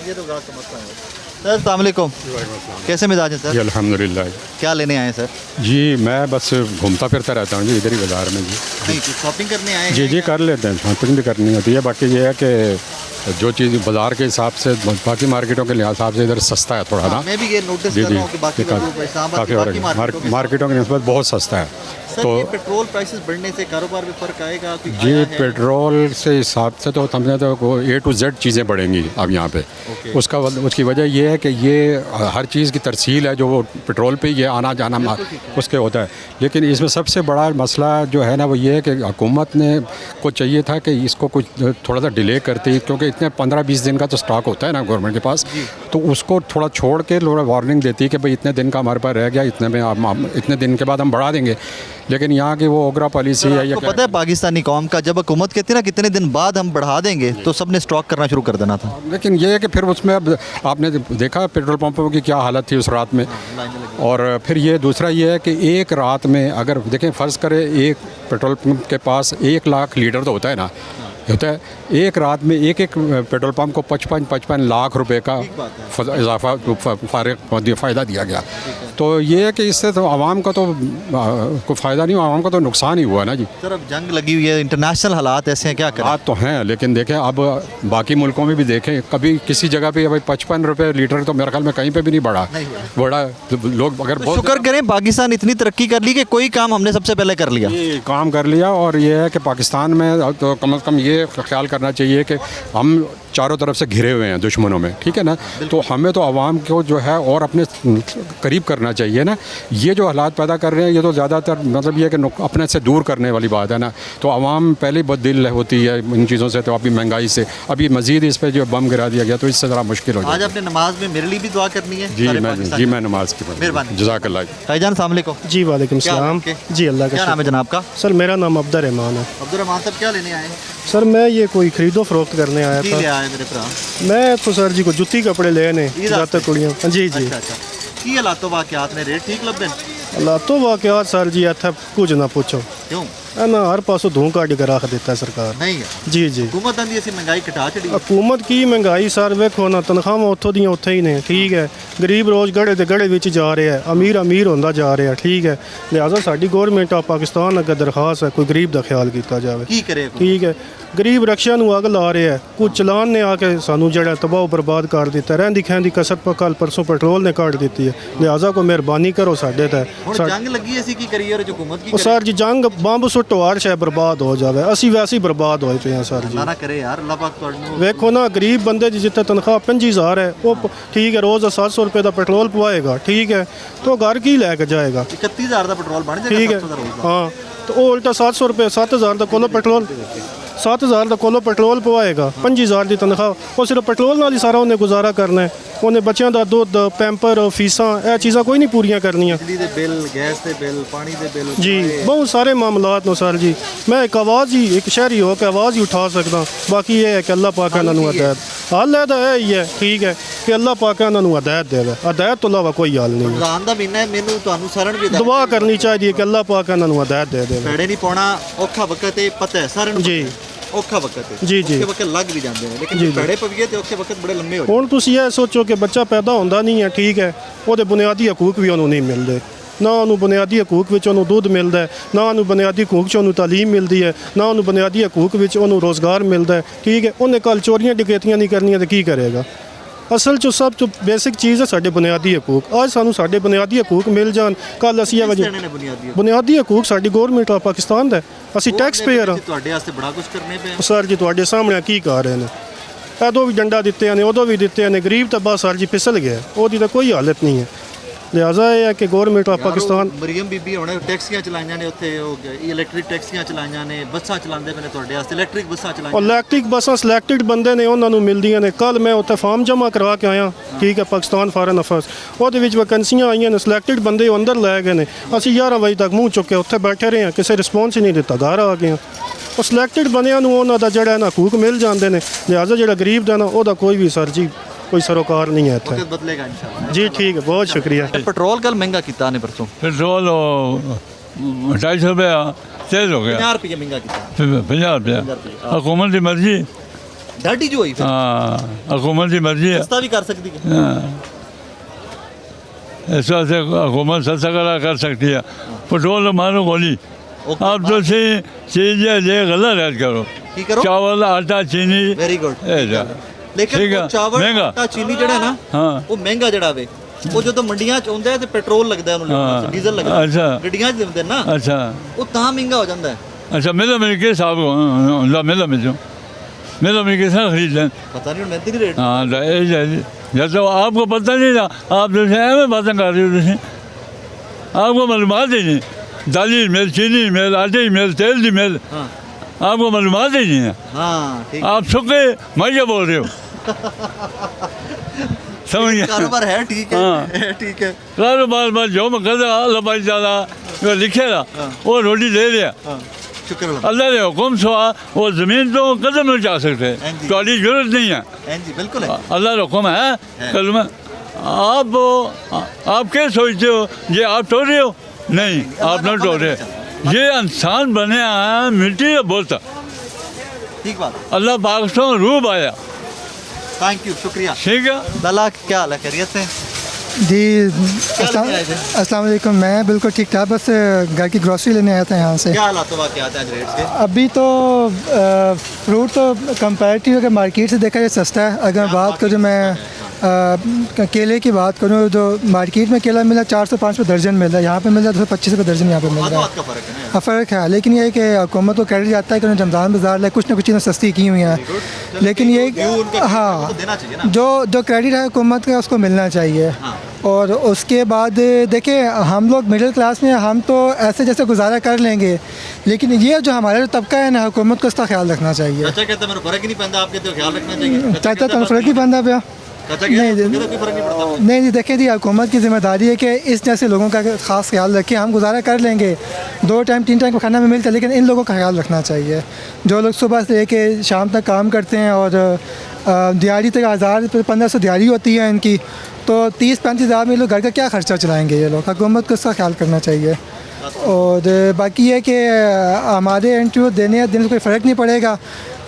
ये तो गाहक का मसला है। सर अस्सलाम वालेकुम, कैसे मिजाज है सर? जी अल्हम्दुलिल्लाह। क्या लेने आए हैं सर? जी मैं बस घूमता फिरता रहता हूँ जी इधर ही बाज़ार में जी। नहीं, कुछ शॉपिंग करने आए हैं? जी जी कर लेते हैं, शॉपिंग भी करनी होती है। बाकी ये है कि जो चीज़ बाज़ार के हिसाब से बाकी मार्केटों के हिसाब से इधर सस्ता है थोड़ा ना। मैं भी ये नोटिस कर रहा हूँ कि बाकी काफ़ी मार्केटों के नस्बत बहुत सस्ता है। तो पेट्रोल प्राइसेस बढ़ने से कारोबार में फ़र्क आएगा? जी पेट्रोल से हिसाब से तो समझे तो A to Z चीज़ें बढ़ेंगी अब यहाँ पे। उसकी वजह ये है कि ये हर चीज़ की तरसील है जो वो पेट्रोल पे ये आना जाना उसके होता है। लेकिन इसमें सबसे बड़ा मसला जो है ना वो ये है कि हुकूमत ने को चाहिए था कि इसको कुछ थोड़ा सा डिले करती, क्योंकि इतने 15-20 दिन का तो स्टॉक होता है ना गवर्नमेंट के पास, तो उसको थोड़ा छोड़ के वार्निंग देती है कि भाई इतने दिन का हमारे पास रह गया, इतने दिन के बाद हम बढ़ा देंगे। लेकिन यहाँ की वो ओगरा पॉलिसी है। ये पता है पाकिस्तानी कौम का, जब हुकूमत कहती है ना कितने दिन बाद हम बढ़ा देंगे, तो सब ने स्टॉक करना शुरू कर देना था। लेकिन ये है कि फिर उसमें अब आपने देखा पेट्रोल पंपों की क्या हालत थी उस रात में। और फिर ये दूसरा ये है कि एक रात में अगर देखें फ़र्ज़ करें एक पेट्रोल पंप के पास 1 लाख लीटर तो होता है ना, होता है। एक रात में एक पेट्रोल पंप को 55 लाख रुपए का इजाफा फ़ायदा दिया गया। तो ये है कि इससे तो आवाम का तो कोई फ़ायदा नहीं, आवाम का तो नुकसान ही हुआ ना जी। सर अब जंग लगी हुई है, इंटरनेशनल हालात ऐसे हैं, क्या करें? हालात तो हैं, लेकिन देखें अब बाकी मुल्कों में भी देखें, कभी किसी जगह पे भाई 55 रुपये लीटर तो मेरे ख्याल में कहीं पे भी नहीं बढ़ा। लोग अगर तो शुक्र करें पाकिस्तान इतनी तरक्की कर ली कि कोई काम हमने सबसे पहले कर लिया। काम कर लिया। और ये है कि पाकिस्तान में तो कम से कम ये ख्याल करना चाहिए कि हम चारों तरफ से घिरे हुए हैं दुश्मनों में, ठीक है ना। तो हमें तो आवाम को जो है और अपने करीब करना चाहिए ना। ये जो हालात पैदा कर रहे हैं ये तो ज़्यादातर मतलब ये कि अपने से दूर करने वाली बात है ना। तो आवाम पहले बहुत दिल होती है इन चीज़ों से, तो अभी महंगाई से अभी मज़ीद इस पर जो बम गिरा दिया गया तो इससे ज़रा मुश्किल हो जाए। आज आपने नमाज में मेरे लिए भी दुआ करनी है? जी मैं नमाज की मेहरबानी। जज़ाकल्लाह। भाईजान अस्सलाम वालेकुम। जी वालेकुम सलाम। जी अल्लाह का। क्या नाम है जनाब का? सर मेरा नाम अब्दुल रहमान है। अब्दुल रहमान साहब क्या लेने आए हैं? सर मैं ये कोई खरीदो फरोख्त करने आया की था। ले आए मेरे भरा? मैं तो सर जी को जुत्ती कपड़े लेने ज़्यादातर कुड़ियाँ। जी जी। अच्छा की हालातों वाक़यात ने रेट ठीक लभदे? हालातों वाक़यात सर जी इत्थे कुछ ना पूछो। क्यों? ना हर पासों धूं कढ़ के रख देता है सरकार। नहीं है जी जी। हुकूमत आंदी असी महंगाई घटा छड़ी। हुकूमत की महंगाई सर वेखो ना, तनख्वाहां उत्थों दियां उत्थे ही ने, ठीक है। गरीब रोज़ गड़े ते गड़े विच जा रहा है, अमीर होंदा जा रहा है, ठीक है। लिहाजा साडी गौरमेंट ऑफ पाकिस्तान अगर दरखास्त है कोई गरीब का ख्याल किया जाए, ठीक है। गरीब रक्षा नूं अग ला रहे हैं, कुछ चलान ने आके सानू जड़ा तबाह बर्बाद कर दिता। रहिंदी खैंदी कसर कल परसों पेट्रोल ने काट दी है। लिहाजा को मेहरबानी करो साडे ते। जंग लगी असी की करिए और हुकूमत की सर जी जंग बंब सुट्टो हर शय बर्बाद हो जाए, असी वैसे ही बर्बाद होए पे हैं सर जी। ना करे यार अल्लाह पाक तुहानू वेखो ना गरीब बंदे दी जित्थे तनख्वाह 50,000 है वो ठीक है रोज़ 700 रुपये का पेट्रोल पवाएगा, ठीक है। तो घर की लैके जाएगा? 31,000 का पेट्रोल बन जाएगा, ठीक है। हाँ तो वो उल्टा 700 रुपये 7,000 का कोलो पेट्रोल 7,000 का कोलो पेट्रोल पवाएगा, 25,000 की तनख्वाह, वो सिर्फ पेट्रोल नाल ही सारा उन्हें गुजारा करना है। उन्हें बच्चों का दुध पैंपर फीसा यह चीज़ा कोई नहीं पूरियां करनियां। बिल गैस के बिल पानी के बिल जी बहुत सारे मामलात नो सर जी। मैं एक आवाज़ ही एक शहरी हो के आवाज़ ही उठा सकता। बाकी ये है कि अल्लाह पाक इन्होंने हदायत हल है तो ही है, ठीक है कि अल्लाह पाक इन्होंने हदायत देवे, हदायत तो इलावा कोई हल नहीं है। दुआ करनी चाहिए कि अल्लाह पाक इन्होंने हदायत दे दे। पेड़े नहीं पाना औखा वक्त है, पता है सारे जी औखा वक्त है जी जी वक्त लग भी जाते हैं, लेकिन पेड़े पविए तो औखे वक्त बड़े लंबे हो। हुण तुसीं ये सोचो कि बच्चा पैदा होंदा नहीं है, ठीक है, वो बुनियादी हकूक भी उन्होंने नहीं मिलते। ना उन्होंने बुनियादी हकूक विच उन्होंने दुध मिलता है, ना उन्होंने बुनियादी हकूक च उन्होंने तालीम मिलती है, ना उन्होंने बुनियादी हकूक विच उन्होंने रोज़गार मिलता है, ठीक है। उन्हें कल चोरियां डकैतियां नहीं करनियां तो की करेगा? ਅਸਲ 'ਚ ਸਭ ਤੋਂ ਬੇਸਿਕ ਚੀਜ਼ ਹੈ ਸਾਡੇ ਬੁਨਿਆਦੀ ਹਕੂਕ। ਅੱਜ ਸਾਨੂੰ ਸਾਡੇ ਬੁਨਿਆਦੀ ਹਕੂਕ ਮਿਲ ਜਾਣ, ਕੱਲ ਅਸੀਂ ਇਹ ਵਜ੍ਹਾ ਬੁਨਿਆਦੀ ਹਕੂਕ ਸਾਡੀ ਗੌਰਮੈਂਟ ਆਫ ਪਾਕਿਸਤਾਨ ਦਾ, ਅਸੀਂ ਟੈਕਸ ਪੇਅਰ ਹਾਂ। ਤੁਹਾਡੇ ਵਾਸਤੇ ਬੜਾ ਕੁਝ ਕਰਨੇ ਪਿਆ ਸਰ ਜੀ, ਤੁਹਾਡੇ ਸਾਹਮਣੇ ਕੀ ਕਰ ਰਹੇ ਨੇ, ਉਦੋਂ ਵੀ ਡੰਡਾ ਦਿੱਤੇ ਨੇ, ਉਦੋਂ ਵੀ ਦਿੱਤੇ ਨੇ, ਗਰੀਬ ਤਾਂ ਬਸ ਸਰ ਜੀ ਫਿਸਲ ਗਿਆ, ਉਹਦੀ ਤਾਂ ਕੋਈ ਹਾਲਤ ਨਹੀਂ ਹੈ। ਲਿਹਾਜ਼ਾ ਇਹ ਹੈ ਕਿ ਗੌਰਮੈਂਟ ਆਫ ਪਾਕਿਸਤਾਨ ਮਰੀਮ ਬੀਬੀ ਹੁਣ ਟੈਕਸੀਆਂ ਚਲਾਈਆਂ ਨੇ, ਉੱਥੇ ਇਲੈਕਟ੍ਰਿਕ ਟੈਕਸੀਆਂ ਚਲਾਈਆਂ ਨੇ, ਬੱਸਾਂ ਚਲਾਉਂਦੇ ਪਏ ਨੇ ਤੁਹਾਡੇ ਵਾਸਤੇ, ਇਲੈਕਟ੍ਰਿਕ ਬੱਸਾਂ ਚਲਾਈਆਂ। ਇਲੈਕਟ੍ਰਿਕ ਬੱਸਾਂ ਸਿਲੈਕਟਡ ਬੰਦੇ ਨੇ ਉਹਨਾਂ ਨੂੰ ਮਿਲਦੀਆਂ ਨੇ। ਕੱਲ ਮੈਂ ਉੱਥੇ ਫਾਰਮ ਜਮ੍ਹਾਂ ਕਰਵਾ ਕੇ ਆਇਆ, ਠੀਕ ਹੈ, ਪਾਕਿਸਤਾਨ ਫਾਰਨ ਅਫੇਅਰਸ, ਉਹਦੇ ਵਿੱਚ ਵੈਕੈਂਸੀਆਂ ਆਈਆਂ ਨੇ, ਸਿਲੈਕਟਡ ਬੰਦੇ ਉਹ ਅੰਦਰ ਲੈ ਗਏ ਨੇ। ਅਸੀਂ 11 ਵਜੇ ਤੱਕ ਮੂੰਹ ਚੁੱਕ ਕੇ ਉੱਥੇ ਬੈਠੇ ਰਹੇ ਹਾਂ, ਕਿਸੇ ਰਿਸਪੌਂਸ ਹੀ ਨਹੀਂ ਦਿੱਤਾ, ਘਰ ਆ ਗਏ ਹਾਂ। ਉਹ ਸਿਲੈਕਟਡ ਬੰਦਿਆਂ ਨੂੰ ਉਹਨਾਂ ਦਾ ਜਿਹੜਾ ਨਾ ਹਕੂਕ ਮਿਲ ਜਾਂਦੇ ਨੇ, ਲਿਹਾਜ਼ਾ ਜਿਹੜਾ ਗਰੀਬ ਦਾ ਨਾ ਉਹਦਾ ਕੋਈ ਵੀ ਸਰ ਜੀ कोई सरोकार नहीं है इत्थे। बदलेगा इंशाल्लाह जी ठीक है, बहुत शुक्रिया। पेट्रोल कल महंगा किया ने परसों, पेट्रोल 250 रुपया तेज हो गया, 50 रुपये महंगा किया, 50 रुपया। हुकूमत की मर्जी, ढाडी जो हुई, हाँ हुकूमत की मर्जी है, सस्ता भी कर सकती है। इस वास्ते हुकूमत सस्ता कर सकती है। पेट्रोल मारो गोली, आप तो चीज़ ये गलत ऐड करो, चावल आटा चीनी, वेरी गुड। लेकिन चावल आटा चीनी जड़ा ना, हाँ वो महंगा जड़ा वे, वो जो तो मंडियां च आउंदा है ते पेट्रोल लगदा है उन्होंने, डीजल लगदा है, अच्छा गड्डियां च दिंदे ना, अच्छा वो तां महंगा हो जांदा है। अच्छा मिलो मिल के साहब ला मिलो मिल के साथ खरीद लें, पता नहीं मैं तेरी रेट, हाँ जैसे आपको पता नहीं था, आप जैसे ऐसे बातें कर रहे हो, जैसे आपको मालूमात ही नहीं, दाली मिल, चीनी मिल, आटे मिल, तेल की मिल, आपको मालूमात ही नहीं है। हाँ, आप सुखे मैं बोल रहे हो समझ गया, कारोबार है, ठीक है, हाँ। ठीक है, कारोबार बस जो मैं कहता अल्लाह भाई ज़्यादा जो लिखेगा वो रोटी दे दिया, शुक्र अल्लाह के हुक्म सवा वो ज़मीन तो कदम नहीं जा सकते, थोड़ी जरूरत नहीं है, बिल्कुल है, अल्लाह का हुक्म है। कल में आप क्या सोचते हो, ये आप टो रहे हो, नहीं आप नहीं टो रहे, ये इंसान बने हैं मिट्टी का बोलता, ठीक बात, अल्लाह पाकिस्तान रूब आया। थैंक यू, शुक्रिया। ठीक है लाला, क्या हाल है, खैरियत से? जी अस्सलाम वालेकुम, मैं बिल्कुल ठीक ठाक, बस घर की ग्रॉसरी लेने आया था यहाँ से। क्या हालात क्या आता है रेट के? अभी तो फ्रूट तो कंपैरेटिव अगर मार्केट से देखा जाए सस्ता है। अगर मैं बात करूँ, मैं केले की बात करूँ, जो मार्केट में केला मिला 405 रुपये दर्जन मिल रहा है, यहाँ पे मिल रहा है 225 रुपये दर्जन यहाँ पे मिल रहा है। फ़र्क है, लेकिन ये है कि हुकूमत को क्रेडिट जाता है कि उन्होंने रमज़ान बाज़ार लाए, कुछ ना कुछ चीज़ें सस्ती की हुई हैं, लेकिन ये हाँ जो क्रेडिट है हुकूमत का उसको मिलना चाहिए। और उसके बाद देखिए, हम लोग मिडिल क्लास में हम तो ऐसे जैसे गुजारा कर लेंगे, लेकिन ये जो हमारा जो तबका है ना, हुकूमत को इसका ख्याल रखना चाहिए। चाचा कहते हैं फ़र्क ही नहीं पैदा, आपके तो ख्याल रखना चाहिए। चाचा तो फ़र्क नहीं पैदा पाया, नहीं देखें जी, हुकूमत की जिम्मेदारी है कि इस जैसे लोगों का ख़ास ख्याल रखें। हम गुजारा कर लेंगे, 2 टाइम 3 टाइम का खाना में मिलता है, लेकिन इन लोगों का ख्याल रखना चाहिए। जो लोग सुबह से लेके शाम तक काम करते हैं और दिहाड़ी तक 1000-1500 दिहाड़ी होती है इनकी, तो 30-35 हज़ार में लोग घर का क्या खर्चा चलाएँगे ये लोग। हुकूमत को इसका ख्याल करना चाहिए। और बाकी ये कि हमारे इंटरव्यू देने से कोई फ़र्क नहीं पड़ेगा,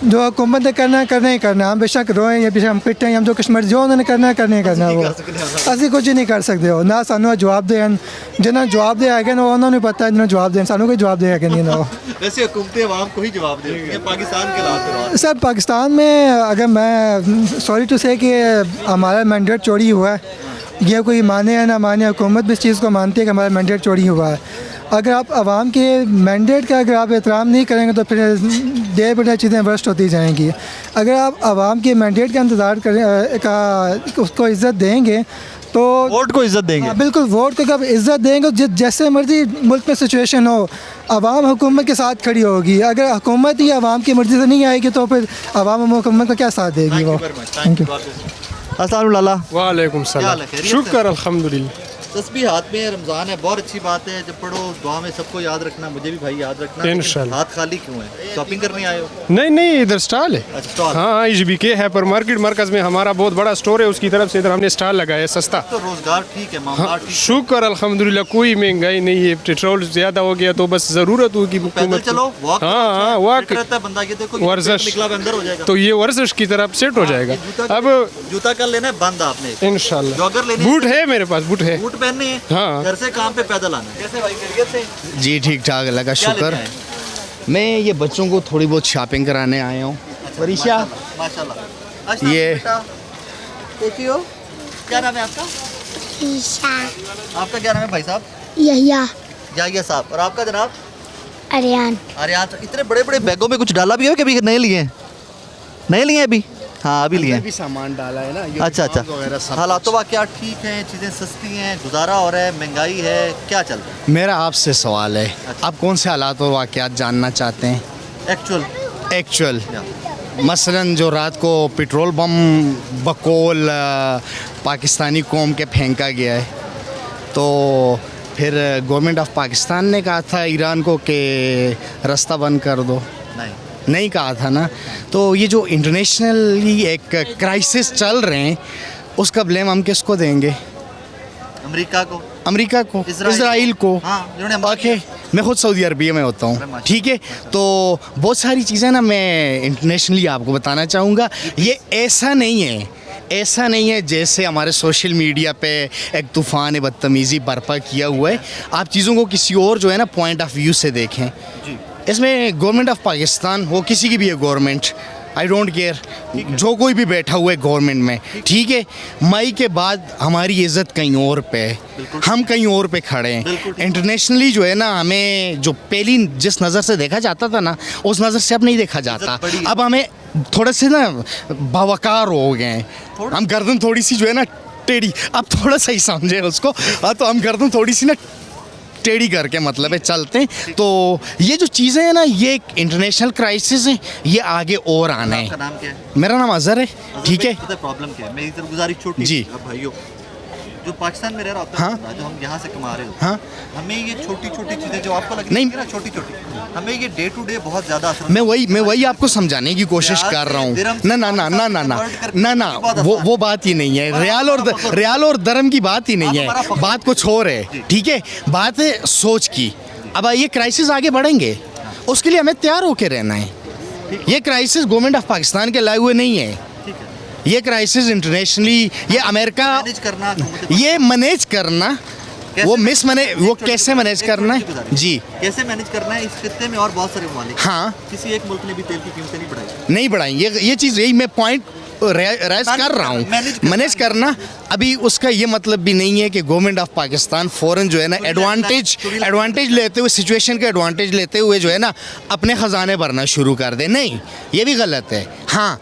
जो हुकूमत ने करना ही करना। हम बेशक रोएं या बेशक हम पिटें, हम जो कश्मीर जो उन्होंने करना ही करना वो असं कुछ नहीं कर सकते हो ना। सानू जवाब दें, जिन्होंने जवाब दिया है ना उन्होंने पता है, जिन्होंने जवाब दें सानू कोई जवाब देगा कि नहीं ना। वैसे हुकूमतें आवाम को ही जवाब देती हैं पाकिस्तान के हालात। सर पाकिस्तान में अगर मैं सॉरी टू से कि हमारा मैंडेट चोरी हुआ है, ये कोई माने या ना माने, हुकूमत भी इस चीज़ को मानती है कि हमारा मैंडेट चोरी हुआ है। अगर आप आवाम के मैंडेट का अगर आप एहतराम नहीं करेंगे तो फिर डे बाय डे चीज़ें वर्स्ट होती जाएंगी। अगर आप आवाम के मैंडेट का इंतज़ार करें, उसको इज़्ज़त देंगे तो वोट को इज़्ज़त देंगे। बिल्कुल, वोट को कब इज़्ज़त देंगे, जैसे मर्जी मुल्क में सिचुएशन हो, आवाम हुकूमत के साथ खड़ी होगी। अगर हुकूमत ही आवाम की मर्ज़ी से नहीं आएगी तो फिर आवाम हुकूमत का क्या साथ देगी वो। Thank you. अस्सलाम लाला। वालेकुम सलाम। शुक्र अल्हम्दुलिल्लाह। तस्बीह हाथ में, रमज़ान है, बहुत अच्छी बात है। जब पढ़ो दुआ में सबको याद रखना, मुझे भी भाई याद रखना। इंशाल्लाह। हाथ खाली क्यों है, शॉपिंग करने आए हो? नहीं इधर स्टॉल है। स्टॉल? हाँ, HBK हाइपर मार्केट मरकज में हमारा बहुत बड़ा स्टोर है, उसकी तरफ से इधर हमने स्टॉल लगाया सस्ता। तो रोजगार ठीक है, मामला ठीक है। शुक्र अल्हम्दुलिल्लाह, कोई महंगाई नहीं है। पेट्रोल ज़्यादा हो गया तो बस ज़रूरत होगी हुकूमत। चलो वॉक, हाँ वॉक बंदा के देखो वर्जिश निकला अंदर हो जाएगा, तो ये वर्जिश की तरफ सेट हो जाएगा। अब जूता कल लेना है बंद आपने इंशाल्लाह। जॉगर लेने, बूट है मेरे पास, बूट है, बूट पहनने हैं। हाँ, घर से काम पे पैदल आना। कैसे भाई, खैरियत से? जी ठीक ठाक, अल्लाह का शुक्र। मैं ये बच्चों को थोड़ी बहुत शॉपिंग कराने आया हूँ। वरीशा माशाल्लाह। ये कैसी हो? क्या नाम है आपका? आपका क्या नाम है भाई साहब? याहिया साहब। और आपका जनाब? अरियान। आर्यान। इतने बड़े बड़े बैगों में कुछ डाला भी हो कि अभी नए लिए हैं? नए लिए हैं अभी? हाँ अभी लिए हैं। भी सामान डाला है ना। ये अच्छा अच्छा। वगैरह सब हालात तो क्या ठीक हैं? चीज़ें सस्ती हैं, गुजारा हो रहा है, महंगाई है, क्या चल रहा है? मेरा आपसे सवाल है, आप कौन से हालात और वाक़यात जानना चाहते हैं? एक्चुअल मसलन जो रात को पेट्रोल बम बकौल पाकिस्तानी कौम के फेंका गया है, तो फिर गवर्नमेंट ऑफ पाकिस्तान ने कहा था ईरान को कि रास्ता बंद कर दो, नहीं कहा था ना। तो ये जो इंटरनेशनली एक क्राइसिस चल रहे हैं, उसका ब्लेम हम किसको देंगे? अमेरिका को, इजराइल को। ओके, मैं खुद सऊदी अरबिया में होता हूँ, ठीक है। तो बहुत सारी चीज़ें ना मैं इंटरनेशनली आपको बताना चाहूँगा। ये ऐसा नहीं है जैसे हमारे सोशल मीडिया पे एक तूफ़ान बदतमीज़ी बर्पा किया हुआ है। आप चीज़ों को किसी और जो है ना पॉइंट ऑफ व्यू से देखें। इसमें गवर्नमेंट ऑफ पाकिस्तान हो, किसी की भी है गवर्नमेंट, आई डोंट केयर, जो कोई भी बैठा हुआ है गवर्नमेंट में, ठीक है, मई के बाद हमारी इज़्ज़त कहीं और पे है, हम कहीं और पे खड़े हैं। इंटरनेशनली जो है ना, हमें जो पहली जिस नज़र से देखा जाता था ना, उस नज़र से अब नहीं देखा जाता। अब हमें थोड़े से ना बावकार हो गए हैं, हम गर्दन थोड़ी सी जो है ना टेढ़ी, अब थोड़ा सा ही समझे उसको, तो हम गर्दन थोड़ी सी ना टेढ़ी करके मतलब है चलते हैं। तो ये जो चीज़ें हैं ना, ये एक इंटरनेशनल क्राइसिस है, ये आगे और आना है। आपका नाम क्या है? मेरा नाम अजहर है, ठीक है। प्रॉब्लम क्या है? मेरी तरफ गुजारिश छोटी जी भाइयों, जो पाकिस्तान में रह रहा होता है, जो हम यहाँ से कमा रहे होते हैं, हमें ये छोटी छोटी चीज़ें जो आपको लगती है ना छोटी छोटी, हमें ये डे टू डे बहुत ज़्यादा असर। मैं वही आपको समझाने की कोशिश कर रहा हूँ। ना वो बात ही नहीं है। रियाल और दरम की बात ही नहीं है, बात कुछ और है, ठीक है। बात है सोच की। अब ये क्राइसिस आगे बढ़ेंगे, उसके लिए हमें तैयार होकर रहना है। ये क्राइसिस गवर्नमेंट ऑफ पाकिस्तान के लाए हुए नहीं है, ये क्राइसिस इंटरनेशनली, ये अमेरिका ये मैनेज करना, वो कैसे मैनेज करना है जी, कैसे मैनेज करना है। इस खित्ते में और बहुत सारे ममालिक, किसी एक मुल्क ने भी तेल की कीमतें नहीं बढ़ाई। ये चीज़, यही मैं पॉइंट राइज कर रहा हूँ, मैनेज करना। अभी उसका ये मतलब भी नहीं है कि गवर्नमेंट ऑफ पाकिस्तान फ़ौरन जो है ना एडवांटेज लेते हुए, सिचुएशन का एडवांटेज लेते हुए जो है ना अपने ख़जाने भरना शुरू कर दे, नहीं, ये भी गलत है। हाँ,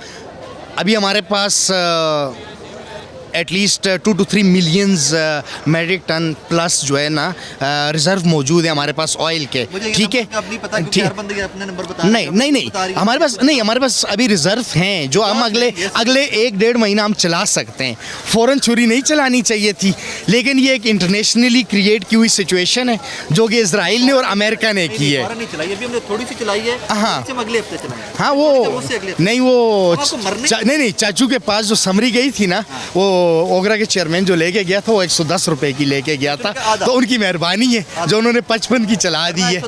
अभी हमारे पास at least 2 to 3 millions metric ton plus जो है ना रिज़र्व मौजूद है हमारे पास ऑयल के, ठीक है। नहीं, हमारे पास अभी रिज़र्व हैं जो हम अगले 1-1.5 महीना हम चला सकते हैं। फ़ौरन छुरी नहीं चलानी चाहिए थी, लेकिन ये एक इंटरनेशनली क्रिएट की हुई सिचुएशन है जो कि इजराइल ने और अमेरिका ने की है। हाँ, वो नहीं, चाचू के पास जो समरी गई थी ना, वो ओगरा के चेयरमैन जो लेके गया था, वो 110 रुपए की लेके गया था, तो उनकी मेहरबानी है जो उन्होंने 55 की चला दी है।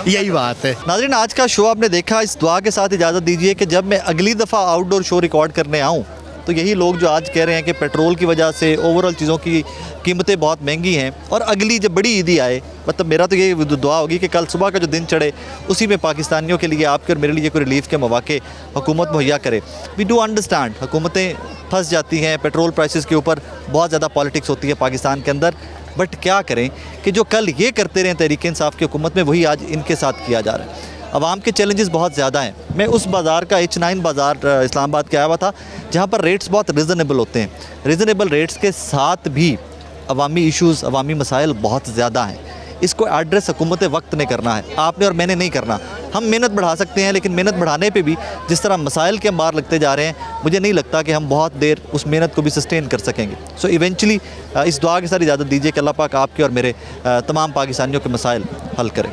यही बात है। नाज़रीन, आज का शो आपने देखा। इस दुआ के साथ इजाज़त दीजिए कि जब मैं अगली दफ़ा आउटडोर शो रिकॉर्ड करने आऊँ, तो यही लोग जो आज कह रहे हैं कि पेट्रोल की वजह से ओवरऑल चीज़ों की कीमतें बहुत महंगी हैं, और अगली जब बड़ी ईदी आए, मतलब मेरा तो ये दुआ होगी कि कल सुबह का जो दिन चढ़े, उसी में पाकिस्तानियों के लिए, आपके और मेरे लिए कोई रिलीफ के मौके हुकूमत मुहैया करे। वी डू अंडरस्टैंड, हुकूमतें फंस जाती हैं, पेट्रोल प्राइसेस के ऊपर बहुत ज़्यादा पॉलिटिक्स होती है पाकिस्तान के अंदर, बट क्या करें कि जो कल ये करते रहे तहरीक इंसाफ की हुकूमत में, वही आज इनके साथ किया जा रहा है। आवाम के चैलेंजेस बहुत ज़्यादा हैं। मैं उस बाज़ार का H9 बाज़ार इस्लामाबाद के आया हुआ था, जहाँ पर रेट्स बहुत रिजनेबल होते हैं। रिजनेबल रेट्स के साथ भी अवामी इश्यूज़, अवामी मसाइल बहुत ज़्यादा हैं। इसको एड्रेस हुकूमत वक्त ने करना है, आपने और मैंने नहीं करना। हम मेहनत बढ़ा सकते हैं, लेकिन मेहनत बढ़ाने पे भी जिस तरह मसाइल के अंबार लगते जा रहे हैं, मुझे नहीं लगता कि हम बहुत देर उस मेहनत को भी सस्टेन कर सकेंगे। सो इवेंचुअली इस दुआ के साथ इजाज़त दीजिए कि अल्लाह पाक आपके और मेरे तमाम पाकिस्तानियों के मसाइल हल करें।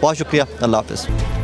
बहुत शुक्रिया, अल्लाह हाफ़िज़।